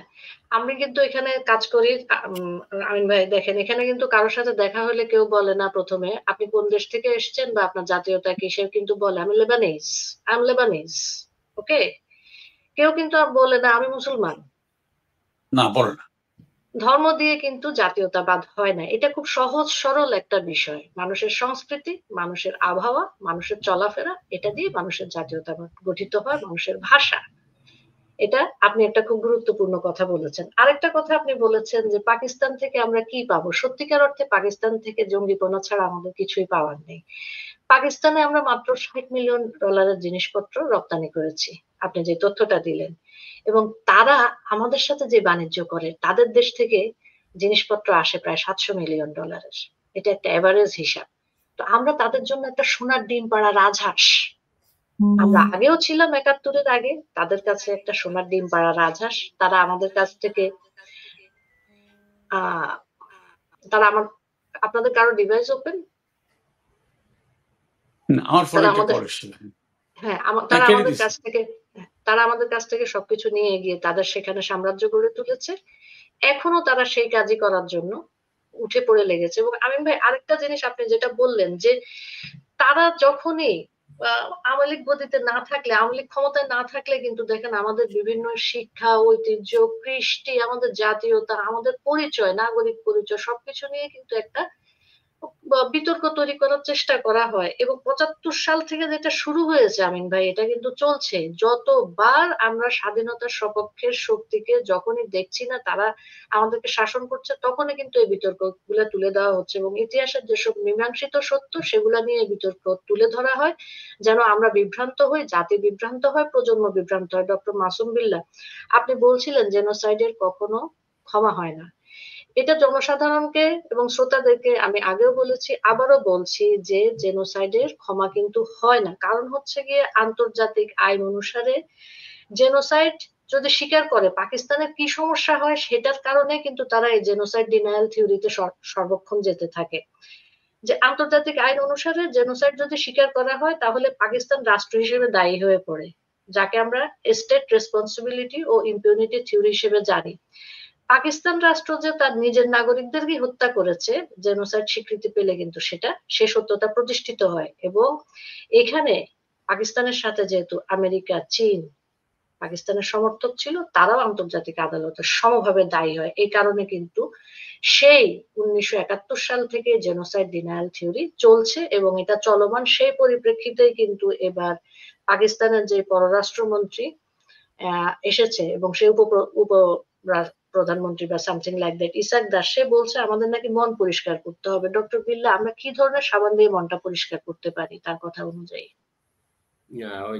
আমি কিন্তু এখানে কাজ করি। আমিন ভাই দেখেন, এখানে কিন্তু কারোর সাথে দেখা হলে কেউ বলে না প্রথমে আপনি কোন দেশ থেকে এসেছেন বা আপনার জাতীয়তা কি, সে কিন্তু বলে আমি লেবানিজ। ওকে, কেউ কিন্তু বলে না আমি মুসলমান।
না, বলে না।
ধর্ম দিয়ে কিন্তু জাতীয়তাবাদ হয় না। এটা খুব সহজ সরল একটা বিষয়। মানুষের সংস্কৃতি, মানুষের আবহাওয়া, মানুষের চলাফেরা, এটা দিয়ে মানুষের জাতীয়তাবাদ গঠিত হয়, মানুষের ভাষা। এটা আপনি একটা খুব গুরুত্বপূর্ণ কথা বলেছেন। আরেকটা কথা আপনি বলেছেন যে পাকিস্তান থেকে আমরা কি পাবো। সত্যিকার অর্থে পাকিস্তান থেকে জঙ্গিপনা ছাড়া আমাদের কিছুই পাওয়ার নেই। পাকিস্তানে আমরা মাত্র $60 মিলিয়ন জিনিসপত্র রপ্তানি করেছি, আপনি যে তথ্যটা দিলেন। এবং তারা আমাদের সাথে যে বাণিজ্য করে, তাদের দেশ থেকে জিনিসপত্র আসে প্রায় $700 মিলিয়ন। এটা একটা এভারেজ হিসাব। তো আমরা তাদের জন্য একটা সোনার ডিম পাড়া রাজহাঁস। আমরা আগেও ছিলাম ৭১-এর আগে তাদের কাছে একটা সোনার ডিম পাড়া রাজহাঁস। তারা আমাদের কাছ থেকে তারা আপনাদের কারো ডিভাইস ওপেন?
আমার ফোনে
হ্যাঁ, তারা আমাদের কাছ থেকে সবকিছু নিয়ে গিয়ে তাদের সেখানে সাম্রাজ্য গড়ে তুলেছে। এখনো তারা সেই কাজই করার জন্য উঠে পড়ে লেগেছে। এবং আমিন ভাই, আরেকটা জিনিস আপনি যেটা বললেন যে তারা যখনই আওয়ামী লীগ গদিতে না থাকলে, আওয়ামী লীগ ক্ষমতায় না থাকলে কিন্তু দেখেন আমাদের বিভিন্ন শিক্ষা, ঐতিহ্য, কৃষ্টি, আমাদের জাতীয়তা, আমাদের পরিচয়, নাগরিক পরিচয় সবকিছু নিয়ে কিন্তু একটা বিতর্ক তৈরি করার চেষ্টা করা হয়। এবং ৭৫ সাল থেকে যেটা শুরু হয়েছে আমিন ভাই, এটা কিন্তু চলছে। যতবার আমরা স্বাধীনতার সপক্ষের শক্তিকে যখনই দেখছি না তারা আমাদেরকে শাসন করছে, তখনই কিন্তু এই বিতর্ক গুলা তুলে দেওয়া হচ্ছে। এবং ইতিহাসের যেসব মীমাংসিত সত্য, সেগুলা নিয়ে বিতর্ক তুলে ধরা হয় যেন আমরা বিভ্রান্ত হই, জাতি বিভ্রান্ত হয়, প্রজন্ম বিভ্রান্ত হয়। ডক্টর মাসুম বিল্লাহ, আপনি বলছিলেন জেনোসাইডের কখনো ক্ষমা হয় না। এটা জনসাধারণকে এবং শ্রোতাদেরকে আমি আগেও বলেছি, আবারও বলছি যে জেনোসাইডের ক্ষমা কিন্তু হয় না। কারণ হচ্ছে গিয়ে আন্তর্জাতিক আইন অনুসারে জেনোসাইড যদি স্বীকার করে পাকিস্তানের কি সমস্যা হয়, সেটার কারণে কিন্তু তারা এই জেনোসাইড ডিনায়াল থিওরিতে সর্বক্ষণ যেতে থাকে। যে আন্তর্জাতিক আইন অনুসারে জেনোসাইড যদি স্বীকার করা হয়, তাহলে পাকিস্তান রাষ্ট্র হিসেবে দায়ী হয়ে পড়ে, যাকে আমরা স্টেট রেসপন্সিবিলিটি ও ইম্পিউনিটি থিওরি হিসেবে জানি। পাকিস্তান রাষ্ট্র যে তার নিজের নাগরিকদেরকে হত্যা করেছে জেনোসাইড স্বীকৃতি পেলে কিন্তু সে সত্যতা প্রতিষ্ঠিত হয়। এবং এখানে পাকিস্তানের সাথে যেহেতু আমেরিকা, চীন, পাকিস্তানের সমর্থক ছিল তারাও আন্তর্জাতিক আদালতে সমভাবে দায়ী হয়। এই কারণে কিন্তু সেই 1971 সাল থেকে জেনোসাইড ডিনায়াল থিওরি চলছে এবং এটা চলমান। সেই পরিপ্রেক্ষিতেই কিন্তু এবার পাকিস্তানের যে পররাষ্ট্রমন্ত্রী এসেছে এবং সে উপ প্রধানমন্ত্রী বা something like that, Ishaq Dar, সে বলছে আমাদের নাকি মন পরিষ্কার করতে হবে। ডক্টর বিল্লা, আমরা কি ধরনের সাবান দিয়ে মনটা পরিষ্কার করতে পারি তার কথা অনুযায়ী?
ওই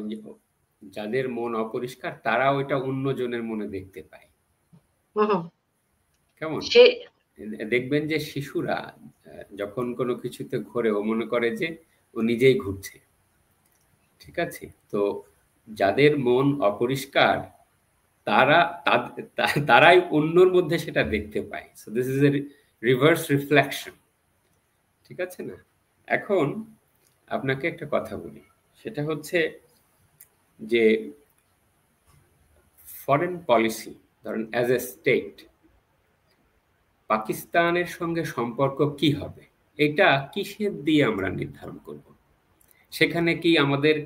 যাদের মন অপরিষ্কার তারা ওইটা অন্যজনের মনে দেখতে পায়। কেমন
সে
দেখবেন যে শিশুরা যখন কোনো কিছুতে ঘোরে ও মনে করে যে ও নিজেই ঘুরছে, ঠিক আছে? তো যাদের মন অপরিষ্কার তারাই অন্যর মধ্যে সেটা দেখতে পায়। So this is a reverse reflection, ঠিক আছে না? এখন আপনাকে একটা কথা বলি, সেটা হচ্ছে যে ফরেন পলিসি, ধরেন অ্যাজ এ স্টেট পাকিস্তানের সঙ্গে সম্পর্ক কি হবে, এটা কিসের দিয়ে আমরা নির্ধারণ করব? সেখানে কি আমাদের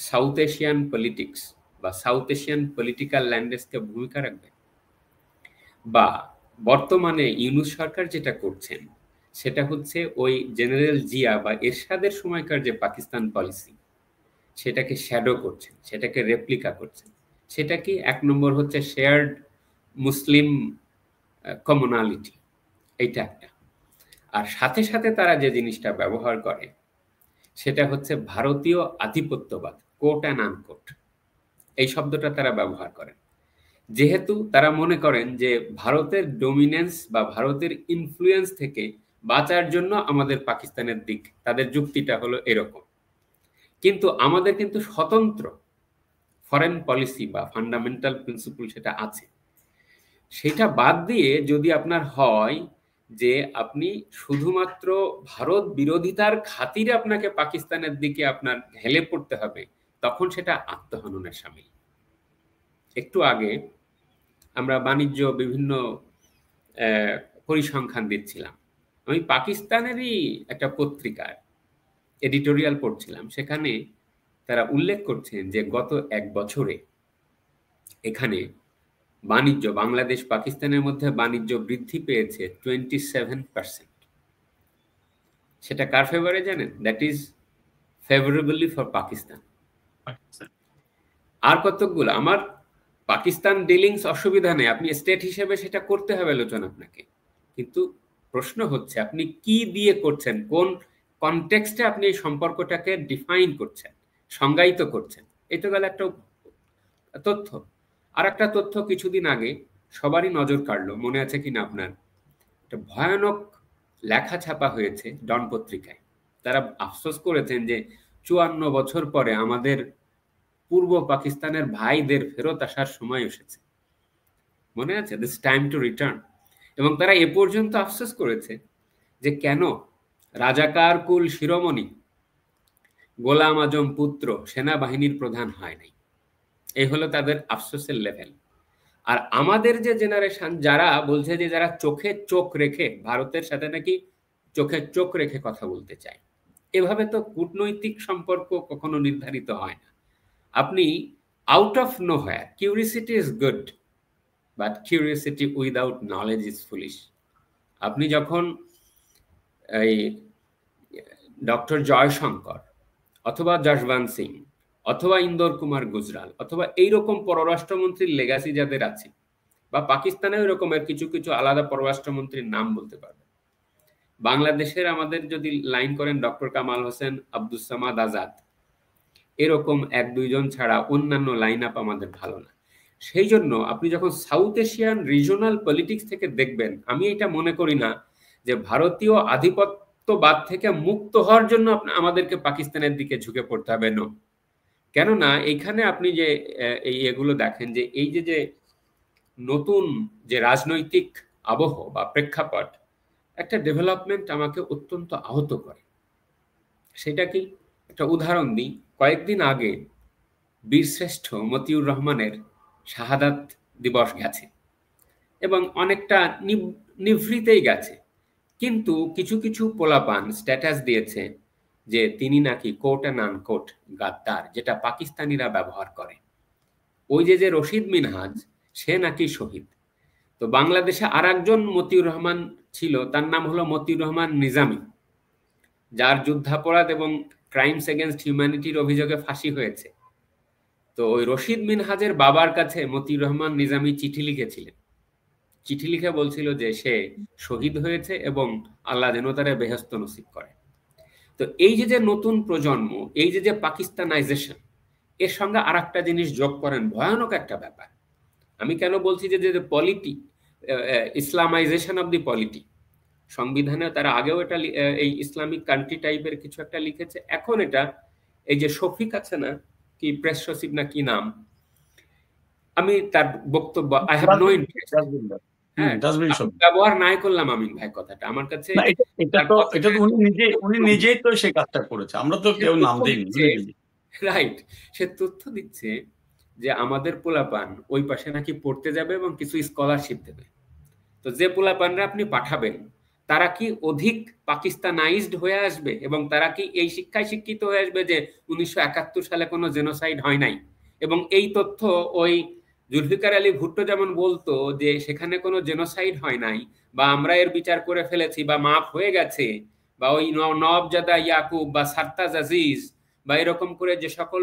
সাউথ এশিয়ান পলিটিক্স বা সাউথ এশিয়ান পলিটিক্যাল ল্যান্ডস্কেপ ভূমিকা রাখবে? বা বর্তমানে ইউনূস সরকার যেটা করছেন সেটা হচ্ছে ওই জেনারেল জিয়া বা এরশাদের সময়কার যে পাকিস্তান পলিসি সেটাকে শ্যাডো করছেন, সেটাকে রেপ্লিকা করছেন। সেটা কি? এক নম্বর হচ্ছে শেয়ার্ড মুসলিম কমিউনালিটি, এইটা একটা। আর সাথে সাথে তারা যে জিনিসটা ব্যবহার করে সেটা হচ্ছে ভারতীয় আধিপত্যবাদ, কোট অ্যান্ড আনকোট, এই শব্দটা তারা ব্যবহার করেন। যেহেতু তারা মনে করেন যে ভারতের ডোমিনেন্স বা ভারতের ইনফ্লুয়েন্স থেকে বাঁচার জন্য আমাদের পাকিস্তানের দিক, তাদের যুক্তিটা হলো এরকম। কিন্তু আমাদের কিন্তু স্বতন্ত্র ফরেন পলিসি বা ফান্ডামেন্টাল প্রিন্সিপল সেটা আছে। সেটা বাদ দিয়ে যদি আপনার হয় যে আপনি শুধুমাত্র ভারত বিরোধিতার খাতিরে আপনাকে পাকিস্তানের দিকে আপনার হেলে পড়তে হবে, তখন সেটা আত্মহননের সামিল। একটু আগে আমরা বাণিজ্য বিভিন্ন পরিসংখ্যান দিচ্ছিলাম, আমি পাকিস্তানেরই একটা পত্রিকার এডিটোরিয়াল পড়ছিলাম, সেখানে তারা উল্লেখ করছেন যে গত এক বছরে এখানে বাণিজ্য, বাংলাদেশ পাকিস্তানের মধ্যে বাণিজ্য বৃদ্ধি পেয়েছে 27%। সেটা কার ফেভারে জানেন? That is favourably for Pakistan. আর কতকগুলো আমার পাকিস্তান ডিলিংস অসুবিধা নেই, আপনি স্টেট হিসেবে সেটা করতে হবে আলোচনা আপনাকে, কিন্তু প্রশ্ন হচ্ছে আপনি কি দিয়ে করছেন, কোন কনটেক্সটে আপনি এই সম্পর্কটাকে ডিফাইন করছেন, সংজ্ঞায়িত করছেন। এটা গেল একটা তথ্য। আর একটা তথ্য কিছুদিন আগে সবারই নজর কাড়লো, মনে আছে কিনা আপনার? একটা ভয়ানক লেখা ছাপা হয়েছে ডন পত্রিকায়। তারা আফসোস করেছেন যে 54 বছর পরে আমাদের পূর্ব পাকিস্তানের ভাইদের ফেরত আসার সময় এসেছে। মনে আছে? This time to return. এবং তারা এ পর্যন্ত আফসোস করেছে যে কেন রাজাকার কুল শিরোমণি গোলাম আজম পুত্র সেনাবাহিনীর প্রধান হয় নাই। এই হলো তাদের আফসোসের লেভেল। আর আমাদের যে জেনারেশন যারা বলছে যে যারা চোখে চোখ রেখে ভারতের সাথে নাকি চোখে চোখ রেখে কথা বলতে চায়, এভাবে তো কূটনৈতিক সম্পর্ক কখনো নির্ধারিত হয় না। আপনি out of nowhere, curiosity is good but curiosity without knowledge is foolish. আপনি যখন এই ডক্টর জয়শঙ্কর অথবা যশবন্ত সিং অথবা ইন্দর কুমার গুজরাল অথবা এইরকম পররাষ্ট্রমন্ত্রীর লেগাসি যাদের আছে, বা পাকিস্তানে ওই রকমের কিছু কিছু আলাদা পররাষ্ট্রমন্ত্রীর নাম বলতে পারবে। বাংলাদেশের আমাদের যদি লাইন করেন ডক্টর কামাল হোসেন, আব্দুস সামাদ আজাদ, এরকম এক দুইজন ছাড়া অন্যান্য লাইন আপ আমাদের ভালো না। সেই জন্য আপনি যখন সাউথ এশিয়ান রিজনাল পলিটিক্স থেকে দেখবেন, আমি এটা মনে করি না যে ভারতীয় আধিপত্যবাদ থেকে মুক্ত হওয়ার জন্য আমাদেরকে পাকিস্তানের দিকে ঝুঁকে পড়তে হবে। না, কেননা এইখানে আপনি যে এগুলো দেখেন যে এই যে নতুন যে রাজনৈতিক আবহ বা প্রেক্ষাপট, একটা ডেভেলপমেন্ট আমাকে অত্যন্ত আহত করে। সেটা কি? একটা উদাহরণ দিই। কয়েকদিন আগে বীরশ্রেষ্ঠ মতিউর রহমানের শাহাদাত দিবস গেছে এবং অনেকটা নিভৃতেই গেছে, কিন্তু কিছু কিছু পোলাপান স্ট্যাটাস দিয়েছে যে তিনি নাকি কোট অ্যান্ড আনকোট গাদ্দার, যেটা পাকিস্তানিরা ব্যবহার করে। ওই যে রশিদ মিনহাজ, সে নাকি শহীদ। তো বাংলাদেশে আর একজন মতিউর রহমান ছিল, তার নাম হলো মতিউর রহমান নিজামী, যার যুদ্ধাপরাধ এবং ক্রাইমস এগেনস্ট হিউম্যানিটির অভিযোগে ফাঁসি হয়েছে। তো ওই রশিদ মিনহাজের বাবার কাছে মতিউর রহমান নিজামী চিঠি লিখেছিলেন। চিঠি লিখে বলছিল যে সে শহীদ হয়েছে এবং আল্লাহ যেন তারে বেহেশত নসিব করে। তো এই যে নতুন প্রজন্ম, এই যে পাকিস্তানাইজেশন, এর সঙ্গে আর একটা জিনিস যোগ করেন, ভয়ানক একটা ব্যাপার। আমি কেন বলছি যে polity, Islamisation of the polity, সংবিধানে তারা আগেও এটা এই ইসলামিক কান্ট্রি টাইপের কিছু একটা লিখেছে, এখন এটা এই যে শফিক আছে না, কি প্রেস সচিব না কি নাম, আমি তার বক্তব্য আই হ্যাভ নো ইন্টারেস্ট, হ্যাঁ ব্যবহার নাই করলাম আমিন ভাই কথাটা, আমার কাছে
এটা উনি নিজেই তো সেই কাজটা করেছে, আমরা তো কেউ নাম দিইনি।
রাইট, সে তথ্য দিচ্ছে যে আমাদের পোলাপান ওই পাশে নাকি পড়তে যাবে এবং কিছু স্কলারশিপ দেবে। তো যে পোলাপানরা আপনি পাঠাবেন তারা কি অধিক পাকিস্তানাইজড হয়ে আসবে এবং তারা কি এই শিক্ষায় শিক্ষিত হয়ে আসবে যে 1971 সালে কোনো জেনোসাইড হয় নাই? এবং এই তথ্য ওই জুলফিকার আলী ভুট্টো যেমন বলতো যে সেখানে কোনো জেনোসাইড হয় নাই, বা আমরা এর বিচার করে ফেলেছি বা মাফ হয়ে গেছে, বা ওই নওয়াবজাদা ইয়াকুব বা সারতাজ আজিজ বা এরকম করে যে সকল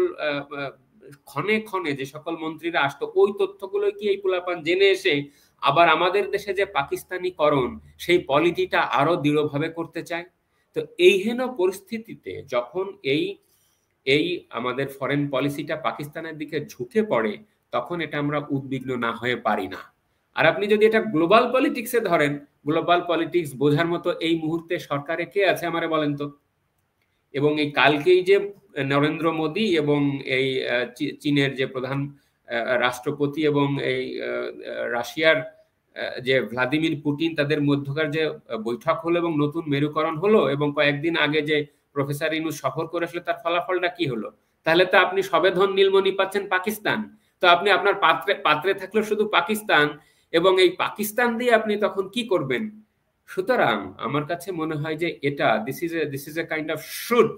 ক্ষণে ক্ষণে যে সকল মন্ত্রীরা আসতো, ওই তথ্যগুলো কি এই পোলাপান জেনে এসে আবার আমাদের দেশে যে পাকিস্তানিকরণ সেই পলিটিটা আরো দৃঢ়ভাবে করতে চায়? তো এই হেন পরিস্থিতিতে যখন এই আমাদের ফরেন পলিসিটা পাকিস্তানের দিকে ঝুঁকে পড়ে, তখন এটা আমরা উদ্বিগ্ন না হয়ে পারি না। আর আপনি যদি এটা গ্লোবাল পলিটিক্সে ধরেন, গ্লোবাল পলিটিক্স বোঝার মতো এই মুহূর্তে সরকারে কে আছে আমারে বলেন তো? এবং এই কালকেই যে নরেন্দ্র মোদী এবং এই চীনের যে প্রধান রাষ্ট্রপতি এবং এই রাশিয়ার যে ভ্লাদিমির পুতিন, তাদের মধ্যকার যে বৈঠক হলো এবং নতুন মেরুকরণ হলো, এবং কয়েকদিন আগে যে প্রফেসর ইনু সফর করে আসলে তার ফলাফলটা কি হলো? তাহলে তো আপনি সবে ধন নীলমণি পাচ্ছেন পাকিস্তান, তো আপনি আপনার পাত্রে থাকলো শুধু পাকিস্তান, এবং এই পাকিস্তান দিয়ে আপনি তখন কি করবেন? সুতরাং আমার কাছে মনে হয় যে এটা this is a kind of shrewd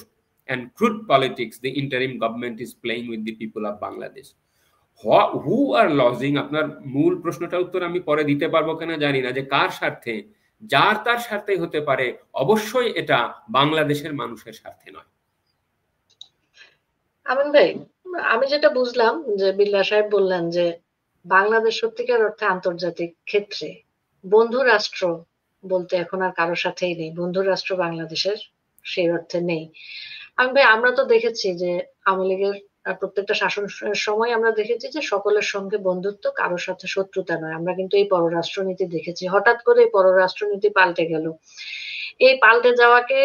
and crude politics the interim government is playing with the people of Bangladesh. Who are losing? আপনার মূল প্রশ্নটার উত্তর আমি পরে দিতে পারবো কিনা জানি না, যে কার স্বার্থে, যার তার স্বার্থেই হতে পারে, অবশ্যই এটা বাংলাদেশের মানুষের স্বার্থে নয়।
আমিন ভাই, আমি যেটা বুঝলাম যে বিল্লাহ সাহেব বললেন যে বাংলাদেশ সত্যিকার অর্থে আন্তর্জাতিক ক্ষেত্রে বন্ধু রাষ্ট্র বলতে এখন আর কারোর সাথেই নেই, বন্ধু রাষ্ট্র বাংলাদেশের সেই অর্থে নেই। আমি ভাই, আমরা তো দেখেছি যে আওয়ামী লীগের প্রত্যেকটা শাসন সময় আমরা দেখেছি যে সকলের সঙ্গে বন্ধুত্ব, কারোর সাথে শত্রুতা নয়। আমরা কিন্তু এই পররাষ্ট্রনীতি দেখেছি, হঠাৎ করে এই পররাষ্ট্রনীতি পাল্টে গেল। এই পাল্টে যাওয়াকে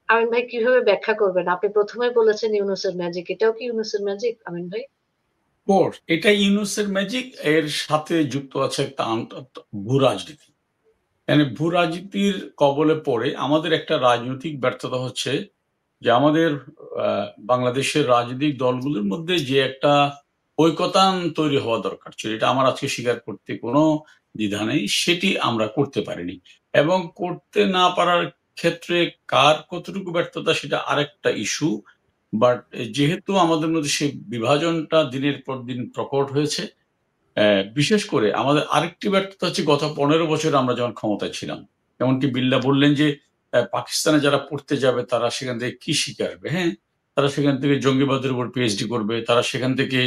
আমিন ভাই কিভাবে ব্যাখ্যা করবেন? আপনি প্রথমে বলেছেন ইউনূসের ম্যাজিক, এটাও কি ইউনূসের ম্যাজিক আমিন ভাই?
এটা ইউনূসের ম্যাজিক, এর সাথে যুক্ত আছে একটা ভূ রাজনীতি। মানে ভূ রাজনীতির কবলে পড়ে আমাদের একটা রাজনৈতিক ব্যর্থতা হচ্ছে যে আমাদের বাংলাদেশের রাজনৈতিক দলগুলোর মধ্যে যে একটা ঐকতান তৈরি হওয়া দরকার ছিল, এটা আমার আজকে স্বীকার করতে কোনো দ্বিধা নেই, সেটি আমরা করতে পারিনি। এবং করতে না পারার ক্ষেত্রে কার কতটুকু ব্যর্থতা সেটা আরেকটা ইস্যু। বাট যেহেতু আমাদের মধ্যে সেই বিভাজনটা দিনের পর দিন প্রকট হয়েছে, বিশেষ করে আমাদের আরেকটি ব্যর্থতা হচ্ছে গত 15 বছর আমরা যখন ক্ষমতায় ছিলাম, যেমনটি বিল্লাহ বললেন যে পাকিস্তানে যারা পড়তে যাবে তারা সেখান থেকে কি শিখে আসবে? হ্যাঁ, তারা সেখান থেকে জঙ্গিবাদের উপর পিএইচডি করবে, তারা সেখান থেকে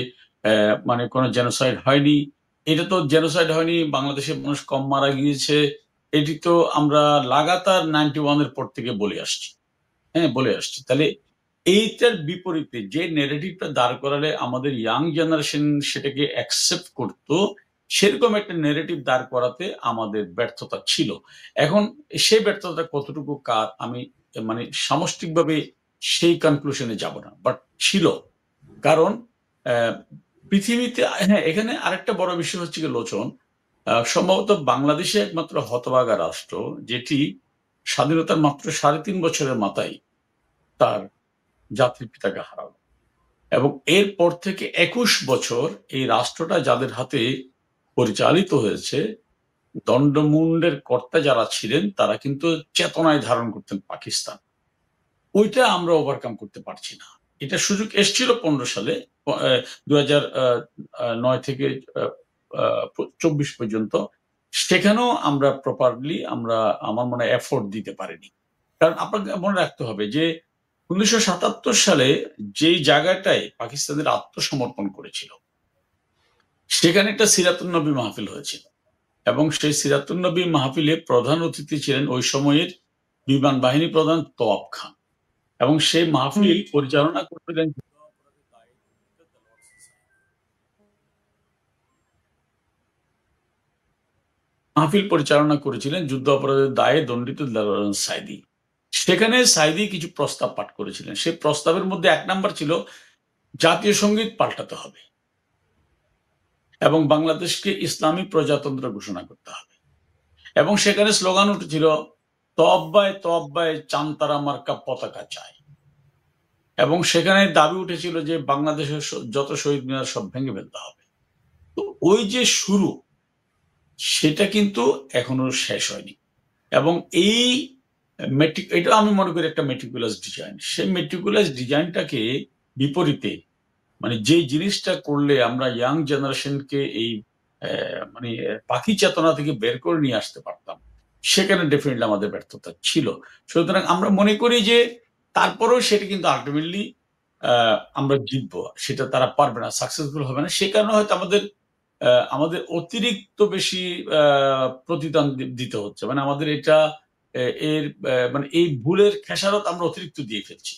মানে কোনো জেনোসাইড হয়নি। এটা তো জেনোসাইড হয়নি, বাংলাদেশের মানুষ কম মারা গিয়েছে, এটি তো আমরা লাগাতার 91 এর পর থেকে বলে আসছি। তাহলে এইটার বিপরীতে যে নেগেটিভটা দাঁড় করালে আমাদের ইয়াং জেনারেশন সেটাকে অ্যাকসেপ্ট করতো, সেরকম একটা নেগেটিভ দাঁড় করাতে আমাদের ব্যর্থতা ছিল। এখন সেই ব্যর্থতা কতটুকু কার, আমি মানে সামষ্টিকভাবে সেই কনক্লুশনে যাব না, বাট ছিল। কারণ পৃথিবীতে, হ্যাঁ, এখানে আরেকটা বড় বিষয় হচ্ছে কি লোচন, সম্ভবত বাংলাদেশে একমাত্র হতভাগা রাষ্ট্র যেটি স্বাধীনতার মাত্র 3.5 বছরের মাথায় তার জাতির পিতাকে হারালো, এবং এরপর থেকে 21 বছর এই রাষ্ট্রটা যাদের হাতে পরিচালিত হয়েছে, দণ্ডমুণ্ডের কর্তা যারা ছিলেন তারা কিন্তু চেতনায় ধারণ করতেন পাকিস্তান। ওইটা আমরা ওভারকাম করতে পারছি না। এটা সুযোগ এসেছিল 15 সালে, 2009 থেকে 24 পর্যন্ত। সেখানেও আমরা প্রপারলি আমার মনে হয় এফোর্ট দিতে পারিনি। কারণ আপনাকে মনে রাখতে হবে যে 1977 সালে যেই জায়গাটায় পাকিস্তানের আত্মসমর্পণ করেছিল, সেখানে একটা সিরাতুন নবী মাহফিল হয়েছিল, এবং সেই সিরাতুন নবী মাহফিলে প্রধান অতিথি ছিলেন ওই সময়ের বিমান বাহিনী প্রধান তোয়াব খান, এবং সেই মাহফিল পরিচালনা করছিলেন যুদ্ধ অপরাধের দায়ে দণ্ডিত দেলোয়ার সাইদি। সেখানে সাইদি কিছু প্রস্তাব পাঠ করেছিলেন। সেই প্রস্তাবের মধ্যে 1 নাম্বার ছিল জাতীয় সঙ্গীত পাল্টাতে হবে এবং বাংলাদেশকে ইসলামী প্রজাতন্ত্র ঘোষণা করতে হবে, এবং সেখানে স্লোগান উঠেছিল তব্বায় তব্বায় চান্তারা মার্কা পতাকা চাই, এবং সেখানে দাবি উঠেছিল যে বাংলাদেশের যত শহীদ মিনার সব ভেঙে ফেলতে হবে। তো ওই যে শুরু, সেটা কিন্তু এখনো শেষ হয়নি, এবং এটা আমি মনে করি একটা মেটিকুলাস ডিজাইন। সেই মেটিকুলাস ডিজাইনটাকে বিপরীতে, মানে যে জিনিসটা করলে আমরা ইয়াং জেনারেশনকে এই মানে পাখি চেতনা থেকে বের করে নিয়ে আসতে পারতাম, সেখানে ডেফিনেটলি আমাদের ব্যর্থতা ছিল। সুতরাং আমরা মনে করি যে তারপরেও সেটা কিন্তু আলটিমেটলি আমরা জিতবো, সেটা তারা পারবে না, সাকসেসফুল হবে না। সে কারণে হয়তো আমাদের অতিরিক্ত বেশি প্রতিদান দিতে হচ্ছে, মানে আমাদের এটা মানে এই ভুলের খেসারত আমরা অতিরিক্ত দিয়ে ফেলছি।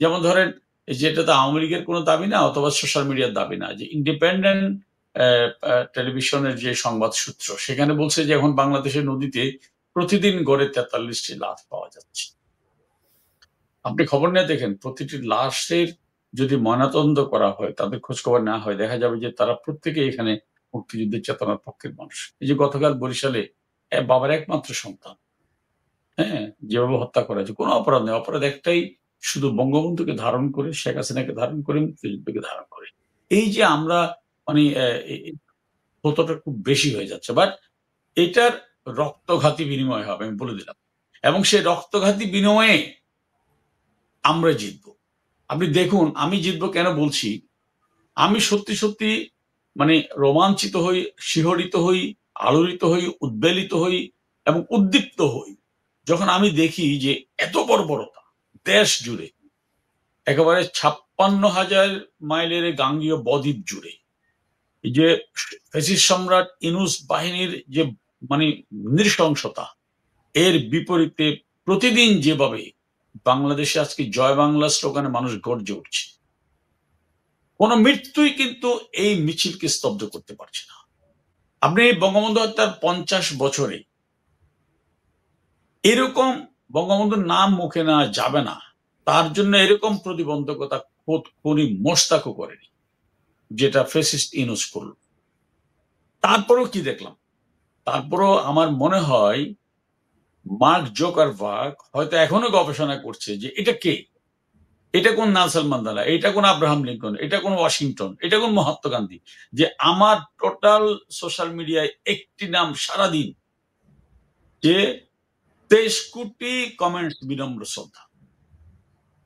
যেমন ধরেন, যেটা তো আওয়ামী লীগের কোনো দাবি না অথবা সোশ্যাল মিডিয়ার দাবি না, যে ইন্ডিপেন্ডেন্ট টেলিভিশনের যে সংবাদ সূত্র, সেখানে বলছে যে এখন বাংলাদেশের নদীতে প্রতিদিন গড়ে 43টি লাশ পাওয়া যাচ্ছে। আপনি খবর নিয়ে দেখেন, প্রতিটি লাশের যদি ময়নাতদন্ত করা হয়, তাদের খোঁজ খবর না হয়, দেখা যাবে যে তারা প্রত্যেকে এখানে মুক্তিযুদ্ধের চেতনার পক্ষের মানুষ। এই যে গতকাল বরিশালে বাবার একমাত্র সন্তান, হ্যাঁ, যেভাবে হত্যা করা হয়েছে, কোনো অপরাধ নেই, অপরাধ একটাই, শুধু বঙ্গবন্ধুকে ধারণ করে, শেখ হাসিনাকে ধারণ করে, মুক্তিযুদ্ধকে ধারণ করে। এই যে আমরা মানে কতটা খুব বেশি হয়ে যাচ্ছে, বাট এটার রক্তঘাতী বিনিময় হবে, আমি বলে দিলাম, এবং সেই রক্তঘাতী বিনিময়ে আমরা জিতবো। আপনি দেখুন, আমি জিতবো কেন বলছি, আমি সত্যি সত্যি মানে রোমাঞ্চিত হই, শিহরিত হই, আলোড়িত হই, উদ্বেলিত হই এবং উদ্দীপ্ত হই যখন আমি দেখি যে এত বর্বরতা দেশ জুড়ে, একেবারে 56,000 মাইলের গাঙ্গীয় বদ্বীপ জুড়ে, এই যে ফ্যাসিস্ট সম্রাট ইউনূস বাহিনীর যে মানে নৃশংসতা, এর বিপরীতে প্রতিদিন যেভাবে বাংলাদেশে আজকে জয় বাংলা স্লোগানে মানুষ গর্জে উঠছে, কোন মৃত্যুই কিন্তু এই মিছিলকে স্তব্ধ করতে পারছে না। আপনি বঙ্গবন্ধু হত্যার 50 বছরে এরকম বঙ্গবন্ধুর নাম মুখে নেওয়া যাবে না, তার জন্য এরকম প্রতিবন্ধকতা কোন মোশতাকও করেনি, যেটা ফ্যাসিস্ট ইউনূস করল। তারপরেও কি দেখলাম, তারপরও আমার মনে হয় মার্ক জুকারবার্গ হয়তো এখনো গবেষণা করছে যে এটা কে, এটা কোন নেলসন ম্যান্ডেলা, এটা কোন আব্রাহাম লিঙ্কন, এটা কোন ওয়াশিংটন, এটা কোন মহাত্মা গান্ধী, যে আমার টোটাল সোশ্যাল মিডিয়ায় একটি নাম সারাদিন, যে 23 কোটি কমেন্টস, বিনম্র শ্রদ্ধা।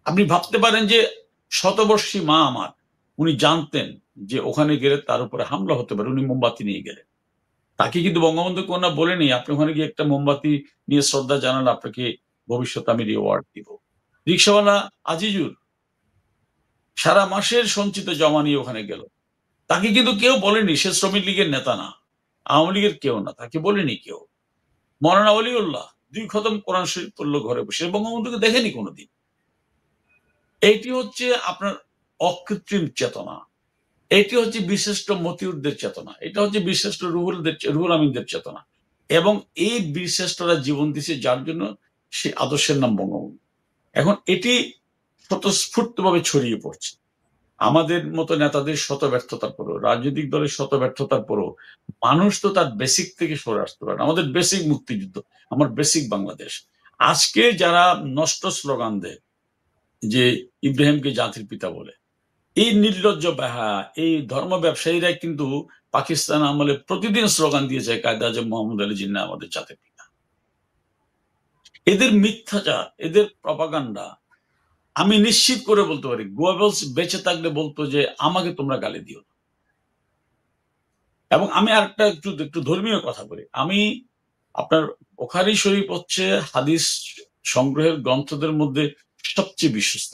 আপনি ভাবতে পারেন যে শতবর্ষী মা আমার, উনি জানতেন যে ওখানে গেলে তার উপরে হামলা হতে পারে, উনি মোমবাতি নিয়ে গেলেন। তাকে কিন্তু বঙ্গবন্ধু কন্যা বলেনি আপনি ওখানে গিয়ে একটা মোমবাতি নিয়ে শ্রদ্ধা জানালে আপনাকে ভবিষ্যতে আমি রিওয়ার্ড দিব। রিক্সাওয়ালা আজিজুর সারা মাসের সঞ্চিত জমা নিয়ে ওখানে গেল, তাকে কিন্তু কেউ বলেনি সে শ্রমিক লীগের নেতা না, আওয়ামী লীগের কেউ না, তাকে বলেনি কেউ। মৌলানা ওলিউল্লাহ 2 খতম কোরআন শরীফ পড়লো ঘরে বসে, বঙ্গবন্ধুকে দেখেনি কোনোদিন। এইটি হচ্ছে আপনার অকৃত্রিম চেতনা, এটি হচ্ছে বিশিষ্ট মতিউরদের চেতনা, এটা হচ্ছে বিশিষ্ট রুহুল আমিনদের চেতনা, এবং এই বীরশ্রেষ্ঠরা জীবন দিছে যার জন্য সে আদর্শের নাম বঙ্গবন্ধু। এখন এটি স্বতঃস্ফূর্তভাবে ছড়িয়ে পড়ছে। আমাদের মতো নেতাদের শত ব্যর্থতার পরও, রাজনৈতিক দলের শত ব্যর্থতার পরও মানুষ তো তার বেসিক থেকে সরে আসতে পারে। আমাদের বেসিক মুক্তিযুদ্ধ, আমার বেসিক বাংলাদেশ। আজকে যারা নষ্ট স্লোগান দেয় যে ইব্রাহিমকে জাতির পিতা বলে, এই নির্লজ্জ এই ধর্ম ব্যবসায়ীরাই কিন্তু পাকিস্তান আমলে প্রতিদিন স্লোগান দিয়েছে কায়েদ আজম মোহাম্মদ আলী জিন্না আমাদের জাতির পিতা। এদের মিথ্যাচার, এদের প্রপাগান্ডা আমি নিশ্চিত করে বলতে পারি গোয়েবলস বেঁচে থাকলে বলতো যে আমাকে তোমরা গালি দিও না। এবং আমি আরেকটা একটু ধর্মীয় কথা বলি। আমি আপনার বুখারী শরীফ হচ্ছে হাদিস সংগ্রহের গ্রন্থদের মধ্যে সবচেয়ে বিশ্বস্ত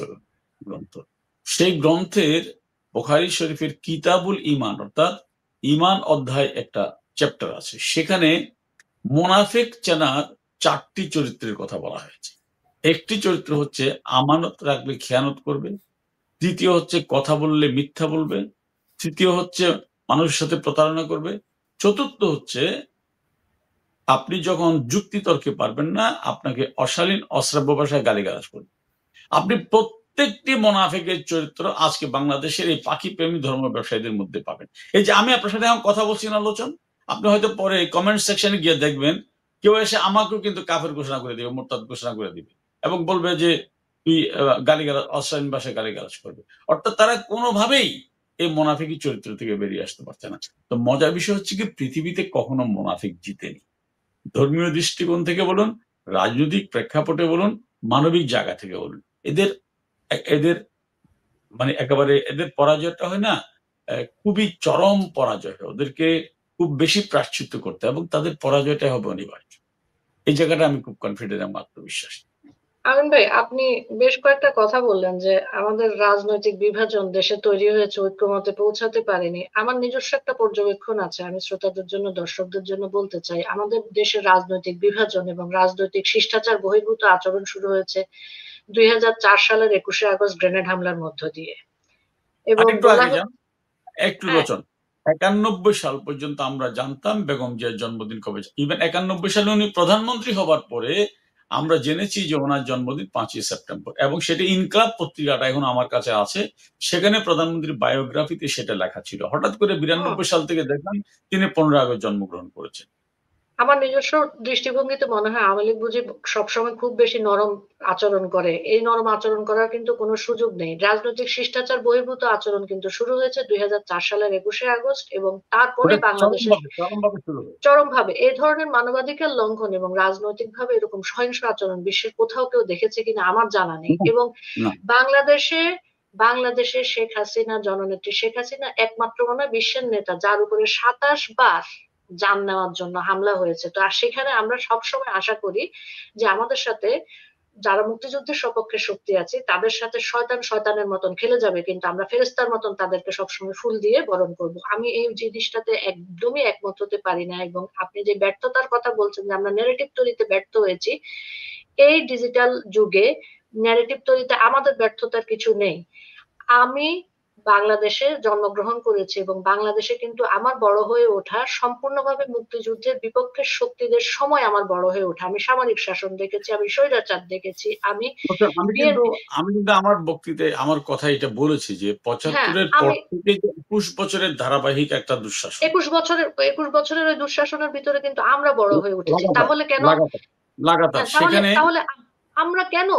গ্রন্থ। সেই গ্রন্থের বুখারী শরীফের কিতাবুল ঈমান অর্থাৎ ঈমান অধ্যায় একটা চ্যাপ্টার আছে, সেখানে মুনাফিক চেনার 4টি চরিত্রের কথা বলা হয়েছে। একটি চরিত্র হচ্ছে আমানত রাখলে খেয়ানত করবে, দ্বিতীয় হচ্ছে কথা বললে মিথ্যা বলবে, তৃতীয় হচ্ছে মানুষের সাথে প্রতারণা করবে, চতুর্থ হচ্ছে আপনি যখন যুক্তি তর্কে পারবেন না আপনাকে অশালীন অশ্রাব্য ভাষায় গালিগালাজ করবে। আপনি প্রত্যেকটি মুনাফিকের চরিত্র আজকে বাংলাদেশের এই পাখি প্রেমী ধর্ম ব্যবসায়ীদের মধ্যে পাবেন। এই যে আমি আপনার সাথে এখন কথা বলছি না আলোচন, আপনি হয়তো পরে কমেন্ট সেকশনে গিয়ে দেখবেন কেউ এসে আমাকেও কিন্তু কাফের ঘোষণা করে দিবে, মোরতাদ ঘোষণা করে দিবে এবং বলবে যে তুই গালিগালাজ অশালীন ভাষায় গালিগালাজ করবে। অর্থাৎ তারা কোনোভাবেই এই মুনাফিকি চরিত্র থেকে বেরিয়ে আসতে পারছে না। তো মজার বিষয় হচ্ছে কি পৃথিবীতে কখনো মুনাফিক জিতেনি। ধর্মীয় দৃষ্টিকোণ থেকে বলুন, রাজনৈতিক প্রেক্ষাপটে বলুন, মানবিক জায়গা থেকে বলুন, এদের এদের মানে একেবারে এদের পরাজয়টা হয় না, খুবই চরম পরাজয় হয়। ওদেরকে খুব বেশি প্রায়শ্চিত্ত করতে এবং তাদের পরাজয়টা হবে অনিবার্য। এই জায়গাটা আমি খুব কনফিডেন্ট এবং আত্মবিশ্বাস।
আমিন ভাই, আপনি বেশ কয়েকটা কথা বললেন যে আমাদের রাজনৈতিক বিভাজন দেশে তৈরি হয়েছে, ঐক্যমতে পৌঁছাতে পারেনি। আমার নিজস্ব একটা পর্যবেক্ষণ আছে, আমি শ্রোতাদের জন্য দর্শকদের জন্য বলতে চাই। আমাদের দেশের রাজনৈতিক বিভাজন এবং রাজনৈতিক শিষ্টাচার বহির্ভূত আচরণ শুরু হয়েছে 2004 সালের 21শে আগস্ট গ্রেনেড হামলার মধ্য দিয়ে। এবং
আরেকটু
বলা
আগে যান, একটু
হ্যাঁ,
রচন 91 সাল পর্যন্ত আমরা জানতাম বেগম জিয়ার জন্মদিন কবে। ইভেন 91 সালে উনি প্রধানমন্ত্রী হবার পরে আমরা জেনেছি যে ওনার জন্মদিন 5ই সেপ্টেম্বর, এবং সেটা ইনকলাব পত্রিকাটা এখন আমার কাছে আছে, সেখানে প্রধানমন্ত্রীর বায়োগ্রাফিতে সেটা লেখা ছিল। হঠাৎ করে 92 সাল থেকে দেখলাম তিনি 15 আগস্ট জন্মগ্রহণ করেছেন।
আমার নিজস্ব দৃষ্টিভঙ্গিতে মনে হয় আওয়ামী লীগ বুঝি সবসময় খুব বেশি নরম আচরণ করে। এই নরম আচরণ করার কিন্তু কোনো সুযোগ নেই। রাজনৈতিক শিষ্টাচার বহির্ভূত আচরণ কিন্তু শুরু হয়েছে 2004 সালের 21শে আগস্ট এবং তারপরে
ওটা
বাংলাদেশের
চরমভাবে শুরু হয়েছে।
চরমভাবে এই ধরনের মানবাধিকার লঙ্ঘন এবং রাজনৈতিকভাবে এরকম সহিংস আচরণ বিশ্বের কোথাও কেউ দেখেছে কিনা আমার জানা নেই। এবং
না,
বাংলাদেশে শেখ হাসিনা, জননেত্রী শেখ হাসিনা একমাত্র মনে হয় বিশ্বের নেতা যার উপরে 27 বার জান নেওয়ার জন্য হামলা হয়েছে। তো আর সেখানে আমরা সবসময় আশা করি যে আমাদের সাথে যারা মুক্তিযুদ্ধের সপক্ষে শক্তি আছে তাদের সাথে শয়তান শয়তানের মতন খেলে যাবে, কিন্তু আমরা ফেরেস্তার মতন তাদেরকে সবসময় ফুল দিয়ে বরণ করব। আমি এই জিনিসটাতে একদমই একমত হতে পারি না। এবং আপনি যে ব্যর্থতার কথা বলছেন যে আমরা ন্যারেটিভ তৈরিতে ব্যর্থ হয়েছি, এই ডিজিটাল যুগে ন্যারেটিভ তৈরিতে আমাদের ব্যর্থতার কিছু নেই। আমি বাংলাদেশে জন্মগ্রহণ করেছি এবং বাংলাদেশে কিন্তু আমার বড় হয়ে ওঠা সম্পূর্ণভাবে মুক্তিযুদ্ধের বিপক্ষের শক্তিদের সময় আমার বড় হয়ে ওঠা। আমি সামরিক শাসন দেখেছি, আমি স্বৈরাচার দেখেছি, আমি
আমি কিন্তু আমার বক্তৃতায় আমার কথা এটা বলেছি যে 75-এর পর থেকে 21 বছরের ধারাবাহিক একটা দুঃশাসন,
21 বছরের ওই দুঃশাসনের ভিতরে কিন্তু আমরা বড় হয়ে উঠেছি। তাহলে কেন
লাগাতার সেখানে
তাহলে আমরা কেন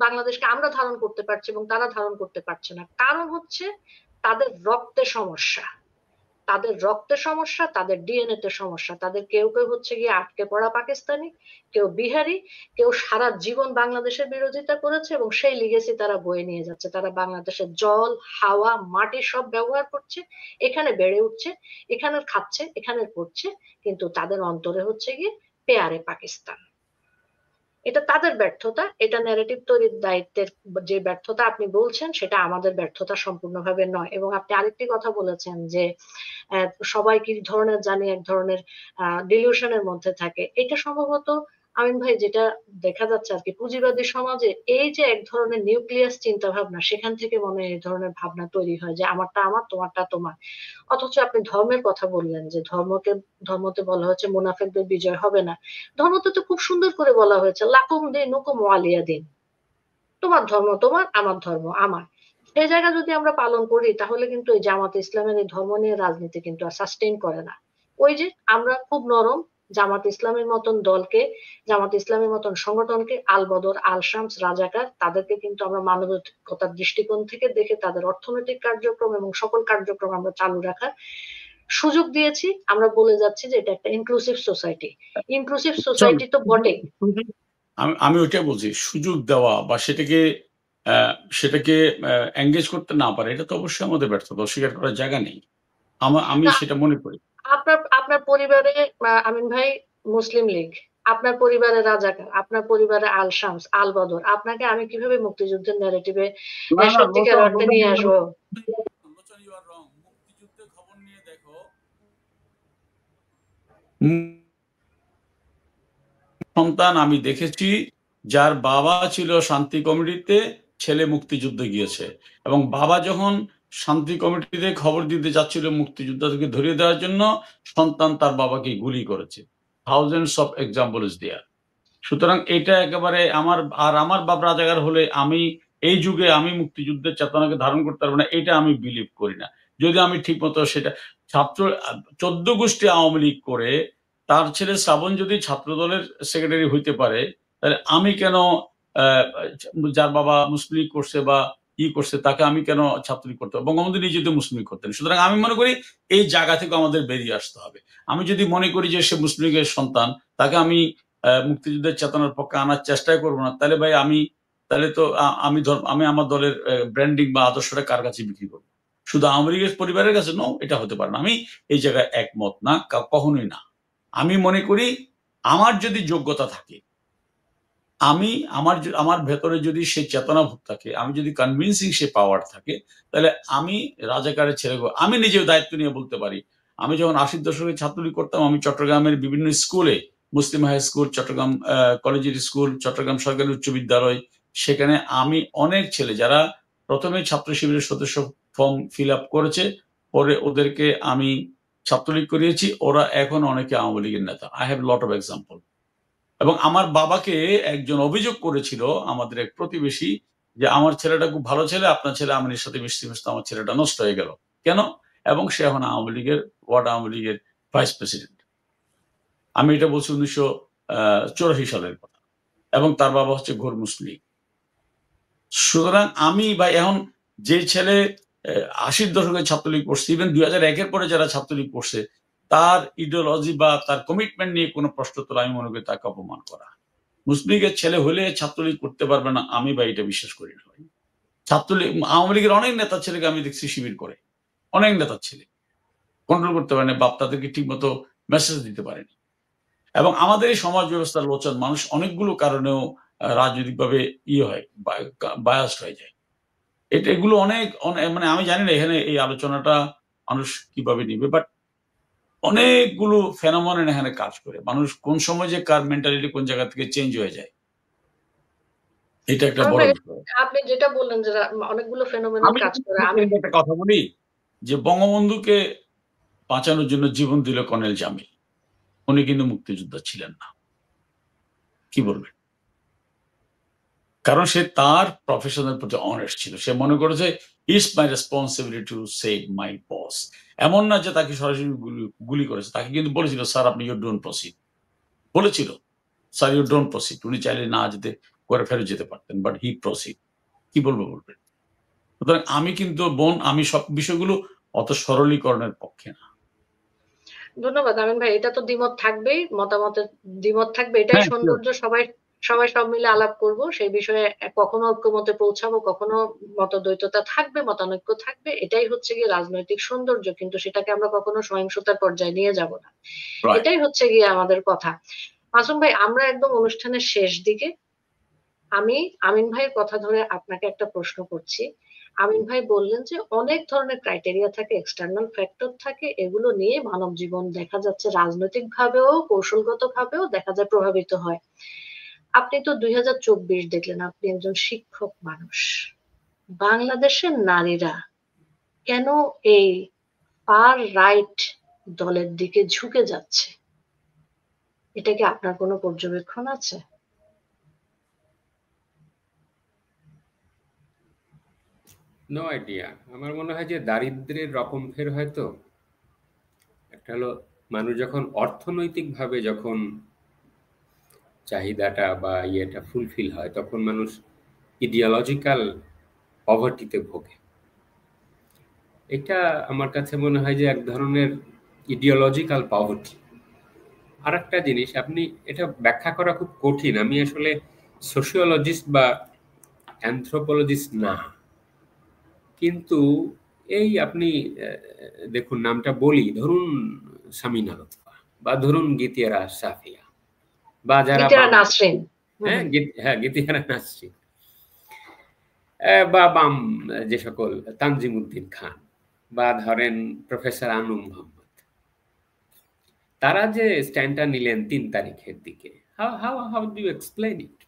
বাংলাদেশকে আমরা ধারণ করতে পারছি এবং তারা ধারণ করতে পারছে না? কারণ হচ্ছে তাদের রক্তের সমস্যা, তাদের ডিএনএ তে সমস্যা। তাদের কেউ কেউ হচ্ছে গিয়ে আটকে পড়া পাকিস্তানি, কেউ বিহারি, কেউ সারা জীবন বাংলাদেশের বিরোধিতা করেছে এবং সেই লিগেসি তারা বয়ে নিয়ে যাচ্ছে। তারা বাংলাদেশের জল, হাওয়া, মাটি সব ব্যবহার করছে, এখানে বেড়ে উঠছে, এখানে খাচ্ছে, এখানে করছে, কিন্তু তাদের অন্তরে হচ্ছে গিয়ে পেয়ারে পাকিস্তান। এটা তাদের ব্যর্থতা। এটা ন্যারেটিভ তৈরির দায়িত্বের যে ব্যর্থতা আপনি বলছেন সেটা আমাদের ব্যর্থতা সম্পূর্ণভাবে নয়। এবং আপনি আরেকটি কথা বলেছেন যে সবাই কি ধরনের জানি এক ধরনের ডিলিউশনের মধ্যে থাকে। এটা সম্ভবত আমিন ভাই যেটা দেখা যাচ্ছে আর কি পুঁজিবাদী সমাজে এই যে এক ধরনের নিউক্লিয়াস চিন্তা ভাবনা, সেখান থেকে মনে হয় এই ধরনের ভাবনা তৈরি হয় যে আমারটা আমার, তোমারটা তোমার। অথচ আপনি ধর্মের কথা বললেন যে ধর্মতে বলা হচ্ছে মুনাফিকদের বিজয় হবে না। ধর্মতে তো খুব সুন্দর করে বলা হয়েছে লাকুম দীনুকুম ওয়ালিয়া দিন, তোমার ধর্ম তোমার, আমার ধর্ম আমার। সেই জায়গা যদি আমরা পালন করি তাহলে কিন্তু এই জামাত ইসলামের এই ধর্ম নিয়ে রাজনীতি কিন্তু আর সাস্টেইন করে না। ওই যে আমরা খুব নরম, জামাত ইসলামের মতন দলকে, জামাত ইসলামের মতন সংগঠনকে আল বদর, আল শামস, রাজাকার, তাদেরকে কিন্তু আমরা মানবিকতার দৃষ্টিকোণ থেকে দেখে তাদের অর্থনৈতিক কার্যক্রম এবং সকল কার্যক্রম আমরা চালু রাখার সুযোগ দিয়েছি। আমরা বলে যাচ্ছি যে এটা একটা ইনক্লুসিভ সোসাইটি। ইনক্লুসিভ সোসাইটি তো বটেই।
আমি ওইটা বলছি, সুযোগ দেওয়া বা সেটাকে সেটাকে এঙ্গেজ করতে না পারে, এটা তো অবশ্যই আমাদের ব্যর্থতা, অস্বীকার করার জায়গা নেই। আমি
না,
সেটা মনে করি।
আপনার পরিবারে আমিন ভাই মুসলিম লীগ, আপনার পরিবারে রাজাকার, আপনার পরিবারে আল শামস, আল বদর, আপনাকে আমি কিভাবে মুক্তিযুদ্ধের ন্যারেটিভে
না না,
সত্যিকার অর্থে নিয়ে আসবো?
লোচন, ইউ আর রং। মুক্তিযুদ্ধের খবর নিয়ে দেখো, সন্তান আমি দেখেছি যার বাবা ছিল শান্তি কমিটিতে, ছেলে মুক্তিযুদ্ধে গিয়েছে, এবং বাবা যখন শান্তি কমিটিতে খবর দিতে যাচ্ছিল মুক্তিযোদ্ধাদেরকে ধরিয়ে দেওয়ার জন্য, সন্তান তার বাবাকে গুলি করেছে। Thousands of example is there. সুতরাং এটা একেবারে আমার বাপ রাজাকার হলে আমি এই যুগে আমি মুক্তিযুদ্ধের চেতনাকে ধারণ করতে পারবো না, এটা আমি বিলিভ করি না। যদি আমি ঠিক মতো সেটা 14 গোষ্ঠী আওয়ামী লীগ করে তার ছেলে শ্রাবণ যদি ছাত্র দলের সেক্রেটারি হইতে পারে, তাহলে আমি কেন যার বাবা মুসলিম লীগ করছে বা করছে তাকে আমি কেন ছাত্রলীগ করতে হবে? বঙ্গবন্ধু নিজে তো মুসলিম লীগ করতেন। সুতরাং আমি মনে করি এই জায়গা থেকে আমাদের বেরিয়ে আসতে হবে। আমি যদি মনে করি যে সে মুসলিম লীগের সন্তান, তাকে আমি মুক্তিযুদ্ধের চেতনার পক্ষে আনার চেষ্টাই করবো না, তাহলে ভাই তাহলে তো আমি আমার দলের ব্র্যান্ডিং বা আদর্শটা কার কাছে বিক্রি করবো? শুধু আওয়ামী লীগের পরিবারের কাছে? নো, এটা হতে পারে না। আমি এই জায়গায় একমত না, কখনোই না। আমি মনে করি আমার যদি যোগ্যতা থাকে, আমার ভেতরে যদি সে চেতনাবোধ থাকে, আমি যদি কনভিন্সিং সে পাওয়ার থাকে, তাহলে আমি রাজাকারের ছেলে। আমি নিজেও দায়িত্ব নিয়ে বলতে পারি, আমি যখন 80 দশকে ছাত্রলীগ করতাম, আমি চট্টগ্রামের বিভিন্ন স্কুলে, মুসলিম হাই স্কুল, চট্টগ্রাম কলেজের স্কুল, চট্টগ্রাম সরকারি উচ্চ বিদ্যালয়, সেখানে আমি অনেক ছেলে যারা প্রথমে ছাত্র শিবিরের সদস্য ফর্ম ফিল আপ করেছে, পরে ওদেরকে আমি ছাত্রলীগ করিয়েছি, ওরা এখন অনেকে আওয়ামী লীগের নেতা। I have lot of example. এবং আমার বাবাকে একজন অভিযোগ করেছিল, আমাদের এক প্রতিবেশী, যে আমার ছেলেটা খুব ভালো ছেলে, আপনার ছেলে আমিনের সাথে মিশতে মিশতে আমার ছেলেটা নষ্ট হয়ে গেল কেন? এবং সে এখন আওয়ামী লীগের ওয়ার্ড আওয়ামী লীগের ভাইস প্রেসিডেন্ট। আমি এটা বলছি 1984 সালের কথা, এবং তার বাবা হচ্ছে ঘোর মুসলিম। সুতরাং আমি ভাই এখন যে ছেলে 80 দশকে ছাত্রলীগ করছে, ইভেন 2001-এর পরে যারা ছাত্রলীগ করছে, তার ইডিওলজি বা তার কমিটমেন্ট নিয়ে কোনো প্রশ্ন তোলা, আমি মনে করি তাকে অপমান করা। মুসলিম লীগের ছেলে হলে ছাত্রলীগ করতে পারবে না, আমি ভাই এটা বিশ্বাস করি না। ছাত্রলীগ, আওয়ামী লীগের অনেক নেতার ছেলেকে আমি দেখছি শিবির করে, অনেক নেতার ছেলে কন্ট্রোল করতে পারেনি, বাপ তাদেরকে ঠিক মতো মেসেজ দিতে পারেনি। এবং আমাদের এই সমাজ ব্যবস্থার লোচন মানুষ অনেকগুলো কারণেও রাজনৈতিকভাবে হয়, বায়াসড হয়ে যায়। এগুলো অনেক মানে আমি জানি না এখানে এই আলোচনাটা মানুষ কিভাবে নিবে, বাট অনেকগুলো ফেনোমেনন এখানে কাজ করে। মানুষ কোন সময় যে কার মেন্টালিটি কোন জায়গা থেকে চেঞ্জ হয়ে যায়, এটা একটা বড় বিষয়।
আপনি যেটা বললেন যে অনেকগুলো ফেনোমেনন কাজ করে, আমি
একটা কথা বলি যে বঙ্গবন্ধুকে বাঁচানোর জন্য জীবন দিল কর্নেল জামিল, উনি কিন্তু মুক্তিযোদ্ধা ছিলেন না। কি বলবেন? কারণ সে তার প্রফেশনের প্রতি অনেস্ট ছিল। সে মনে করেছে it's my responsibility to save my boss. এমন না যে তাকে সরাসরি গুলি করেছে, তাকে কিন্তু বলেছিল স্যার আপনি ইউ ডোন্ট প্রসিড, বলেছিল স্যার ইউ ডোন্ট প্রসিড। উনি চাইলে না যেতে করে ফেরত যেতে পারতেন, বাট হি প্রসিড। কি বলবেন? সুতরাং আমি কিন্তু আমি সব বিষয়গুলো অত সরলীকরণের পক্ষে না।
ধন্যবাদ আমিন ভাই। এটা তো দ্বিমত থাকবেই, মতামতের দ্বিমত থাকবে, এটাই সৌন্দর্য। সবাই সব মিলে আলাপ করব সেই বিষয়ে, কখনো ঐক্যমতে পৌঁছাবো, কখনো মতদ্বৈততা থাকবে, মতানৈক্য থাকবে, এটাই হচ্ছে গিয়ে রাজনৈতিক সৌন্দর্য। কিন্তু সেটাকে আমরা কখনো সহিংসতার পর্যায়ে নিয়ে যাব না, এটাই হচ্ছে গিয়ে আমাদের কথা। মাসুম ভাই, আমরা একদম অনুষ্ঠানের শেষ দিকে, আমি আমিন ভাইয়ের কথা ধরে আপনাকে একটা প্রশ্ন করছি। আমিন ভাই বললেন যে অনেক ধরনের ক্রাইটেরিয়া থাকে, এক্সটার্নাল ফ্যাক্টর থাকে, এগুলো নিয়ে মানব জীবন দেখা যাচ্ছে রাজনৈতিক ভাবেও কৌশলগত ভাবেও দেখা যায় প্রভাবিত হয়। আপনি তো 2024 দেখলেন, আপনি একজন শিক্ষক মানুষ। বাংলাদেশের নারীরা কেন এই ফার রাইট দলের দিকে ঝুঁকে যাচ্ছে, এটা কি আপনার কোনো পর্যবেক্ষণ আছে?
No idea. আমার মনে হয় যে দারিদ্র্যের রকম ফের হয়তো একটা হলো, মানুষ যখন অর্থনৈতিকভাবে যখন চাহিদাটা বা ইয়েটা ফুলফিল হয়, তখন মানুষ ইডিওলজিক্যাল পভার্টিতে ভোগে। এটা আমার কাছে মনে হয় যে এক ধরনের ইডিওলজিক্যাল পভার্টি। আর একটা জিনিস, আপনি এটা ব্যাখ্যা করা খুব কঠিন। আমি আসলে সোশিওলজিস্ট বা অ্যানথ্রোপোলজিস্ট না, কিন্তু এই আপনি দেখুন নামটা বলি, ধরুন সামিনা লুৎফা বা ধরুন গীতিয়ারা সাফিয়া বা যারা
নাসরিন,
গীতিয়ারা নাসরিন বা বাম যে সকল তানজিম উদ্দিন খান বা ধরেন প্রফেসর আনু মোহাম্মদ, তারা যে স্ট্যান্ডটা নিলেন 3 তারিখের দিকে, how do you explain it?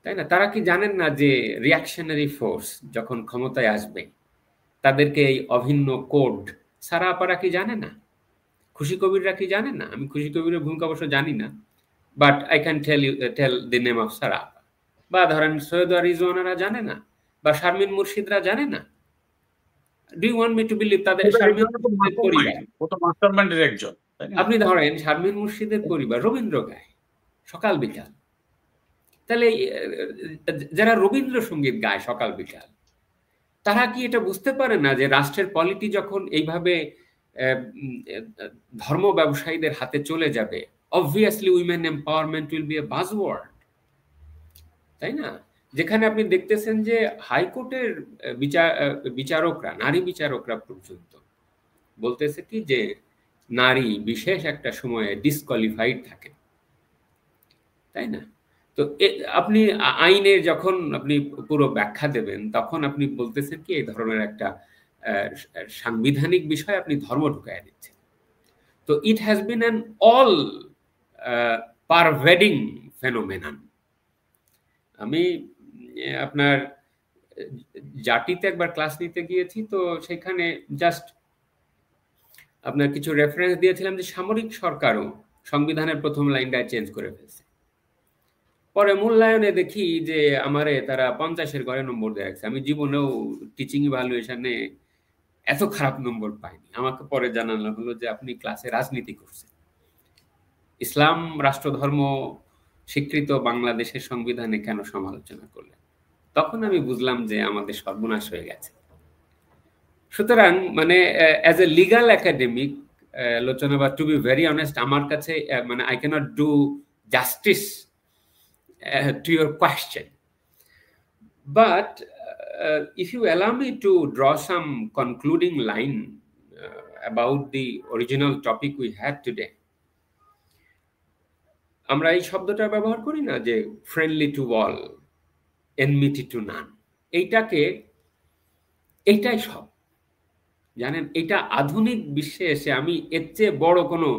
তাই না? তারা কি জানেন না যে রিঅ্যাকশনারি ফোর্স যখন ক্ষমতায় আসবে তাদেরকে এই অভিন্ন কোড, সারা আপারা কি জানে না? খুশি কবিররা কি জানে না? আমি খুশি কবিরের ভূমিকা অবশ্য জানি না, but I can tell the name of Sara apa. বা ধরেন সৈয়দ রিজওয়ানারা জানে না, বা শারমিন মুর্শিদরা জানে না? Do you want me to believe তাদের শারমিন মুর্শিদের পরিবার,
একজন,
আপনি ধরেন শারমিন মুর্শিদের পরিবার রবীন্দ্র গায় সকাল বিকাল, তাহলে যারা রবীন্দ্রসঙ্গীত গায় সকাল বিকাল, তারা কি এটা বুঝতে পারে না যে রাষ্ট্রের পলিটি যখন এইভাবে ধর্ম ব্যবসায়ীদের হাতে চলে যাবে, obviously women empowerment will B A buzzword, তাই না? যেখানে আপনি দেখতেছেন যে হাইকোর্টের বিচারকরা, নারী বিচারকরা পর্যন্ত বলতেছে কি যে নারী বিশেষ একটা সময়ে ডিসকোয়ালিফাইড থাকে, তাই না? তো আপনি আইনের যখন আপনি পুরো ব্যাখ্যা দেবেন তখন আপনি বলতেছেন কি এই ধরনের একটা সাংবিধানিক বিষয় আপনি ধর্ম ঢুকায় দিচ্ছেন। তো it has been an all pervading phenomenon. আমি আপনার জাতিতে একবার ক্লাস নিতে গিয়েছি, তো সেখানে জাস্ট আপনার কিছু রেফারেন্স দিয়েছিলাম যে সামরিক সরকারও সংবিধানের প্রথম লাইনটা চেঞ্জ করে ফেলছে। পরে মূল্যায়নে দেখি যে আমারে তারা 50-এর ঘরে নম্বর দিয়ে রাখছে। আমি জীবনেও টিচিং ইভ্যালুয়েশনে এত খারাপ নম্বর পাইনি। আমাকে পরে জানানো হলো যে আপনি ক্লাসে রাজনীতি করছেন, ইসলাম রাষ্ট্রধর্ম স্বীকৃত বাংলাদেশের সংবিধানে কেন সমালোচনা করলেন? তখন আমি বুঝলাম যে আমাদের সর্বনাশ হয়ে গেছে। সুতরাং মানে অ্যাজ এ লিগাল একাডেমিক লোচনা, বা টু বি ভেরি অনেস্ট, আমার কাছে মানে I cannot do justice to your question, but if you allow me to draw some concluding line about the original topic we had today, আমরা এই শব্দটা ব্যবহার করি না যে friendly to all, enmity two নান, এইটাই সব, জানেন? এটা আধুনিক বিশ্বে এসে আমি এর চেয়ে বড় কোনো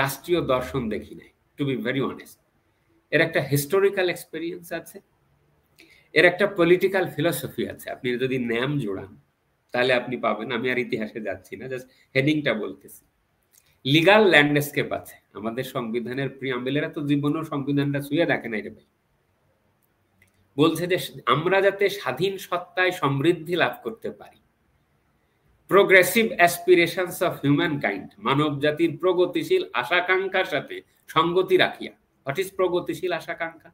রাষ্ট্রীয় দর্শন দেখি নাই, টু বি ভেরি অনেস্ট। এর একটা হিস্টোরিক্যাল এক্সপেরিয়েন্স আছে, এর একটা পলিটিক্যাল ফিলসফি আছে। আপনি যদি নাম জোড়ান তাহলে আপনি পাবেন। আমি আর ইতিহাসে যাচ্ছি না, জাস্ট হেডিংটা বলতেছি। লিগাল ল্যান্ডস্কেপ আছে আমাদের সংবিধানের প্রিয়াম্বলেরা, তো জীবনেও সংবিধানটা ছুঁয়ে দেখে নাই রে ভাই। বলছে যে আমরা যাতে স্বাধীন সত্তায় সমৃদ্ধি লাভ করতে পারি, progressive aspirations of human kind, মানব জাতির প্রগতিশীল আশাকাঙ্ক্ষার সাথে সঙ্গতি রাখিয়া। হোয়াট ইজ প্রগতিশীল আশাকাঙ্ক্ষা?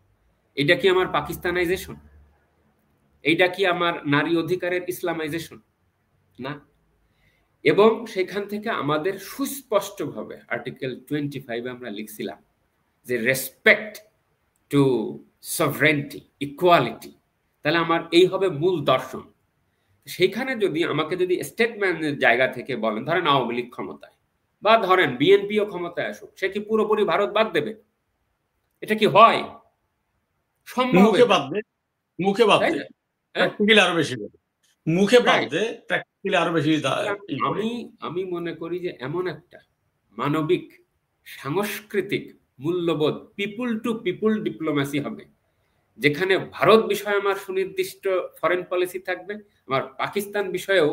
এটা কি আমার পাকিস্তানাইজেশন? এইটা কি আমার নারী অধিকারের ইসলামাইজেশন? না। এবং সেখান থেকে আমাদের সুস্পষ্টভাবে আর্টিকেল 25 আমরা লিখছিলাম যে রেসপেক্ট টু সভরেন্টি, ইকুয়ালিটি। তাহলে আমার এই হবে মূল দর্শন। সেইখানে যদি আমাকে যদি স্টেটমেন্টের জায়গা থেকে বলেন, ধরেন আওয়ামী লীগ ক্ষমতায় বা ধরেন বিএনপিও ক্ষমতায় আসুক, সে কি পুরোপুরি ভারত বাদ দেবে? এটা কি হয় সম্ভব?
মুখে বাদ দে, মুখে বাদ দে, প্র্যাকটিক্যালি আরো বেশি হবে। মুখে বাদ দে, প্র্যাকটিক্যালি আরো বেশি।
আমি মনে করি যে এমন একটা মানবিক সাংস্কৃতিক মূল্যবোধ পিপুল টু পিপুল ডিপ্লোম্যাসি হবে, যেখানে ভারত বিষয়ে আমার সুনির্দিষ্ট ফরেন পলিসি থাকবে, আমার পাকিস্তান বিষয়েও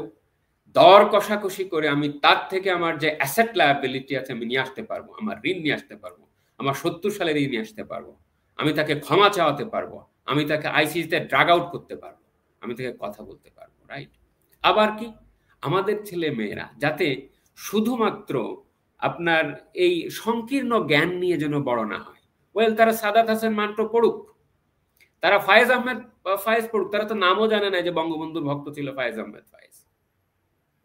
দর কষাকষি করে আমি তার থেকে আমার যে অ্যাসেট লায়াবিলিটি আছে আমি নিয়ে আসতে পারবো, আমার ঋণ নিয়ে আসতে পারবো, আমার 70 সালের ঋণ নিয়ে আসতে পারবো, আমি তাকে ক্ষমা চাওয়াতে পারবো, আমি তাকে আইসিসিতে ড্রাগ আউট করতে পারবো, আমি তাকে কথা বলতে পারবো, রাইট? আবার কি আমাদের ছেলে মেয়েরা যাতে শুধুমাত্র আপনার এই সংকীর্ণ জ্ঞান নিয়ে যেন বড় না হয়। ওয়েল, তারা সাদাত হাসান মান্টো পড়ুক, তারা ফায়েজ আহমেদ ফায়েজ পড়ুক, তারা তো নামও জানে না যে বঙ্গবন্ধুর ভক্ত ছিল ফায়েজ আহমেদ ফায়েজ,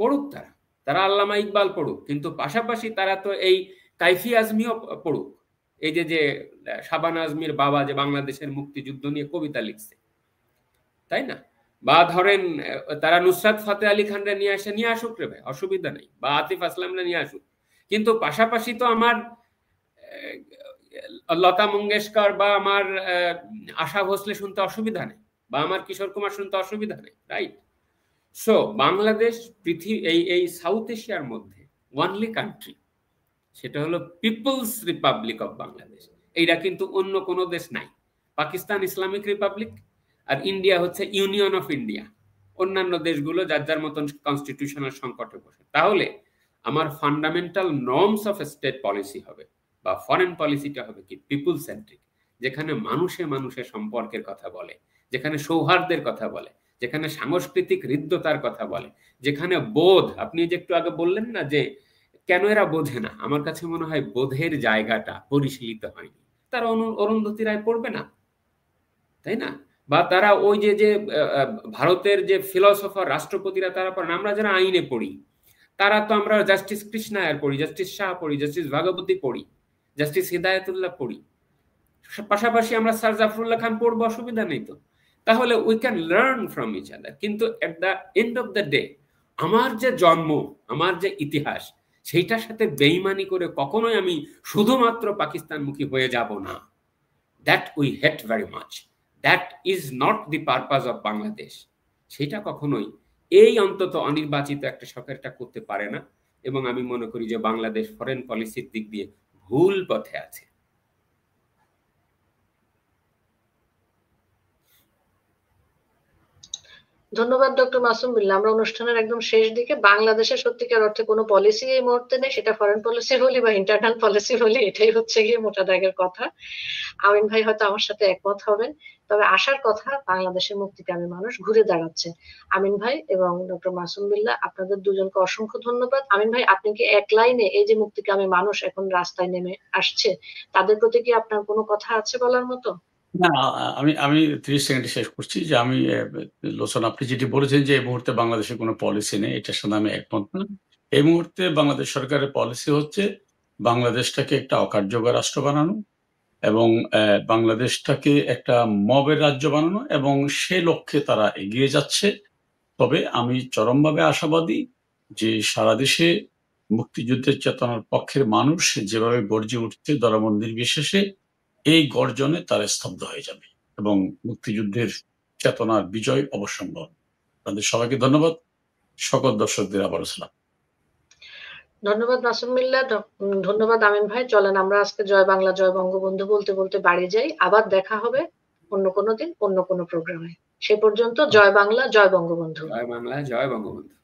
পড়ুক তারা আল্লামা ইকবাল পড়ুক, কিন্তু পাশাপাশি তারা তো এই কাইফি আজমিও পড়ুক। এই যে শাবানা আজমির বাবা যে বাংলাদেশের মুক্তিযুদ্ধ নিয়ে কবিতা লিখছে, তাই না? বা ধরেন তারা নুসরাত ফাতে আলী খানরা নিয়ে আসুক রে ভাই, অসুবিধা নেই, বা আতিফ আসলামরা নিয়ে আসুক, কিন্তু পাশাপাশি তো আমার লতা মঙ্গেশকর বা আমার আশা ভোসলে শুনতে অসুবিধা নেই, বা আমার কিশোর কুমার শুনতে অসুবিধা নেই, রাইট? সো বাংলাদেশ এই সাউথ এশিয়ার মধ্যে ওয়ানলি কান্ট্রি, সেটা হলো পিপলস রিপাবলিক অফ বাংলাদেশ। এইটা কিন্তু অন্য কোনো দেশ নাই। পাকিস্তান ইসলামিক রিপাবলিক, আর ইন্ডিয়া হচ্ছে ইউনিয়ন অফ ইন্ডিয়া। অন্যান্য দেশগুলো যার যার মতন কনস্টিটিউশনাল সংকটে বসে। তাহলে আমার fundamental norms of state policy হবে বা ফরেন পলিসিটা হবে কি পিপল সেন্ট্রিক, যেখানে মানুষে মানুষের সম্পর্কের কথা বলে, যেখানে সৌহার্দ্যের কথা বলে, যেখানে সাংস্কৃতিক হৃদ্যতার কথা বলে, যেখানে বোধ, আপনি যে একটু আগে বললেন না যে কেন এরা বোঝে না, আমার কাছে মনে হয় বোধের জায়গাটা পরিশীলিত হয়নি। তারা অরুন্ধতী রায় পড়বে না, তাই না? বা তারা ওই যে ভারতের যে ফিলসফার রাষ্ট্রপতিরা তারা পড়েন, আমরা যারা আইনে পড়ি তারা তো আমরা জাস্টিস কৃষ্ণায়ার পড়ি, জাস্টিস শাহ পড়ি, জাস্টিস ভাগবতী পড়ি, জাস্টিস হিদায়তুল্লাহ পড়ি, পাশাপাশি আমরা স্যার জাফরুল্লাহ খান পড়বো, অসুবিধা নেই তো। তাহলে we can learn from each other. কিন্তু at the end of the day আমার যে জন্ম, আমার যে ইতিহাস, সেইটার সাথে বেইমানি করে কখনোই আমি শুধুমাত্র পাকিস্তানমুখী হয়ে যাব না। That we hate very much, that is not the purpose of Bangladesh. সেটা কখনোই এই অন্তত অনির্বাচিত একটা সরকারটা করতে পারে না, এবং আমি মনে করি যে বাংলাদেশ ফরেন পলিসির দিক দিয়ে ভুল পথে আছে।
ধন্যবাদ ডক্টর মাসুম বিল্লাহ। আমরা অনুষ্ঠানের একদম শেষ দিকে, বাংলাদেশের সত্যিকার অর্থে কোনো পলিসি এই মুহূর্তে নেই, সেটা ফরেন পলিসি হলি বা ইন্টারনাল পলিসি হলি, এটাই হচ্ছে গিয়ে মোটা দাগের কথা। আমিন ভাই হয়তো আমার সাথে একমত হবেন, তবে আশার কথা বাংলাদেশের মুক্তিকামী মানুষ ঘুরে দাঁড়াচ্ছে। আমিন ভাই এবং ডক্টর মাসুম বিল্লাহ, আপনাদের দুজনকে অসংখ্য ধন্যবাদ। আমিন ভাই, আপনি কি এক লাইনে এই যে মুক্তিকামী মানুষ এখন রাস্তায় নেমে আসছে, তাদের প্রতি কি আপনার কোনো কথা আছে বলার মতো?
না, আমি 30 সেকেন্ডে শেষ করছি যে আমি লোচন, আপনি যেটি বলেছেন যে এই মুহূর্তে বাংলাদেশে কোনো পলিসি নেই, এটার সাথে আমি একমত না। এই মুহূর্তে বাংলাদেশ সরকারের পলিসি হচ্ছে বাংলাদেশটাকে একটা অকার্যকর রাষ্ট্র বানানো এবং বাংলাদেশটাকে একটা মবের রাজ্য বানানো, এবং সে লক্ষ্যে তারা এগিয়ে যাচ্ছে। তবে আমি চরমভাবে আশাবাদী যে সারা দেশে মুক্তিযুদ্ধের চেতনার পক্ষের মানুষ যেভাবে গর্জে উঠছে দলমত নির্বিশেষে, এই গর্জনে তারা স্তব্ধ হয়ে যাবে এবং মুক্তিযুদ্ধের চেতনার বিজয় অবশ্যম্ভাবী। তাদের সবাইকে ধন্যবাদ। সকল দর্শকদের আবারও সালাম।
ধন্যবাদ মাসুম বিল্লাহ, ধন্যবাদ আমিন ভাই। চলেন আমরা আজকে জয় বাংলা জয় বঙ্গবন্ধু বলতে বলতে বাড়ি যাই। আবার দেখা হবে অন্য কোনো দিন অন্য কোনো প্রোগ্রামে। সে পর্যন্ত জয় বাংলা জয় বঙ্গবন্ধু।
জয় বাংলা জয় বঙ্গবন্ধু।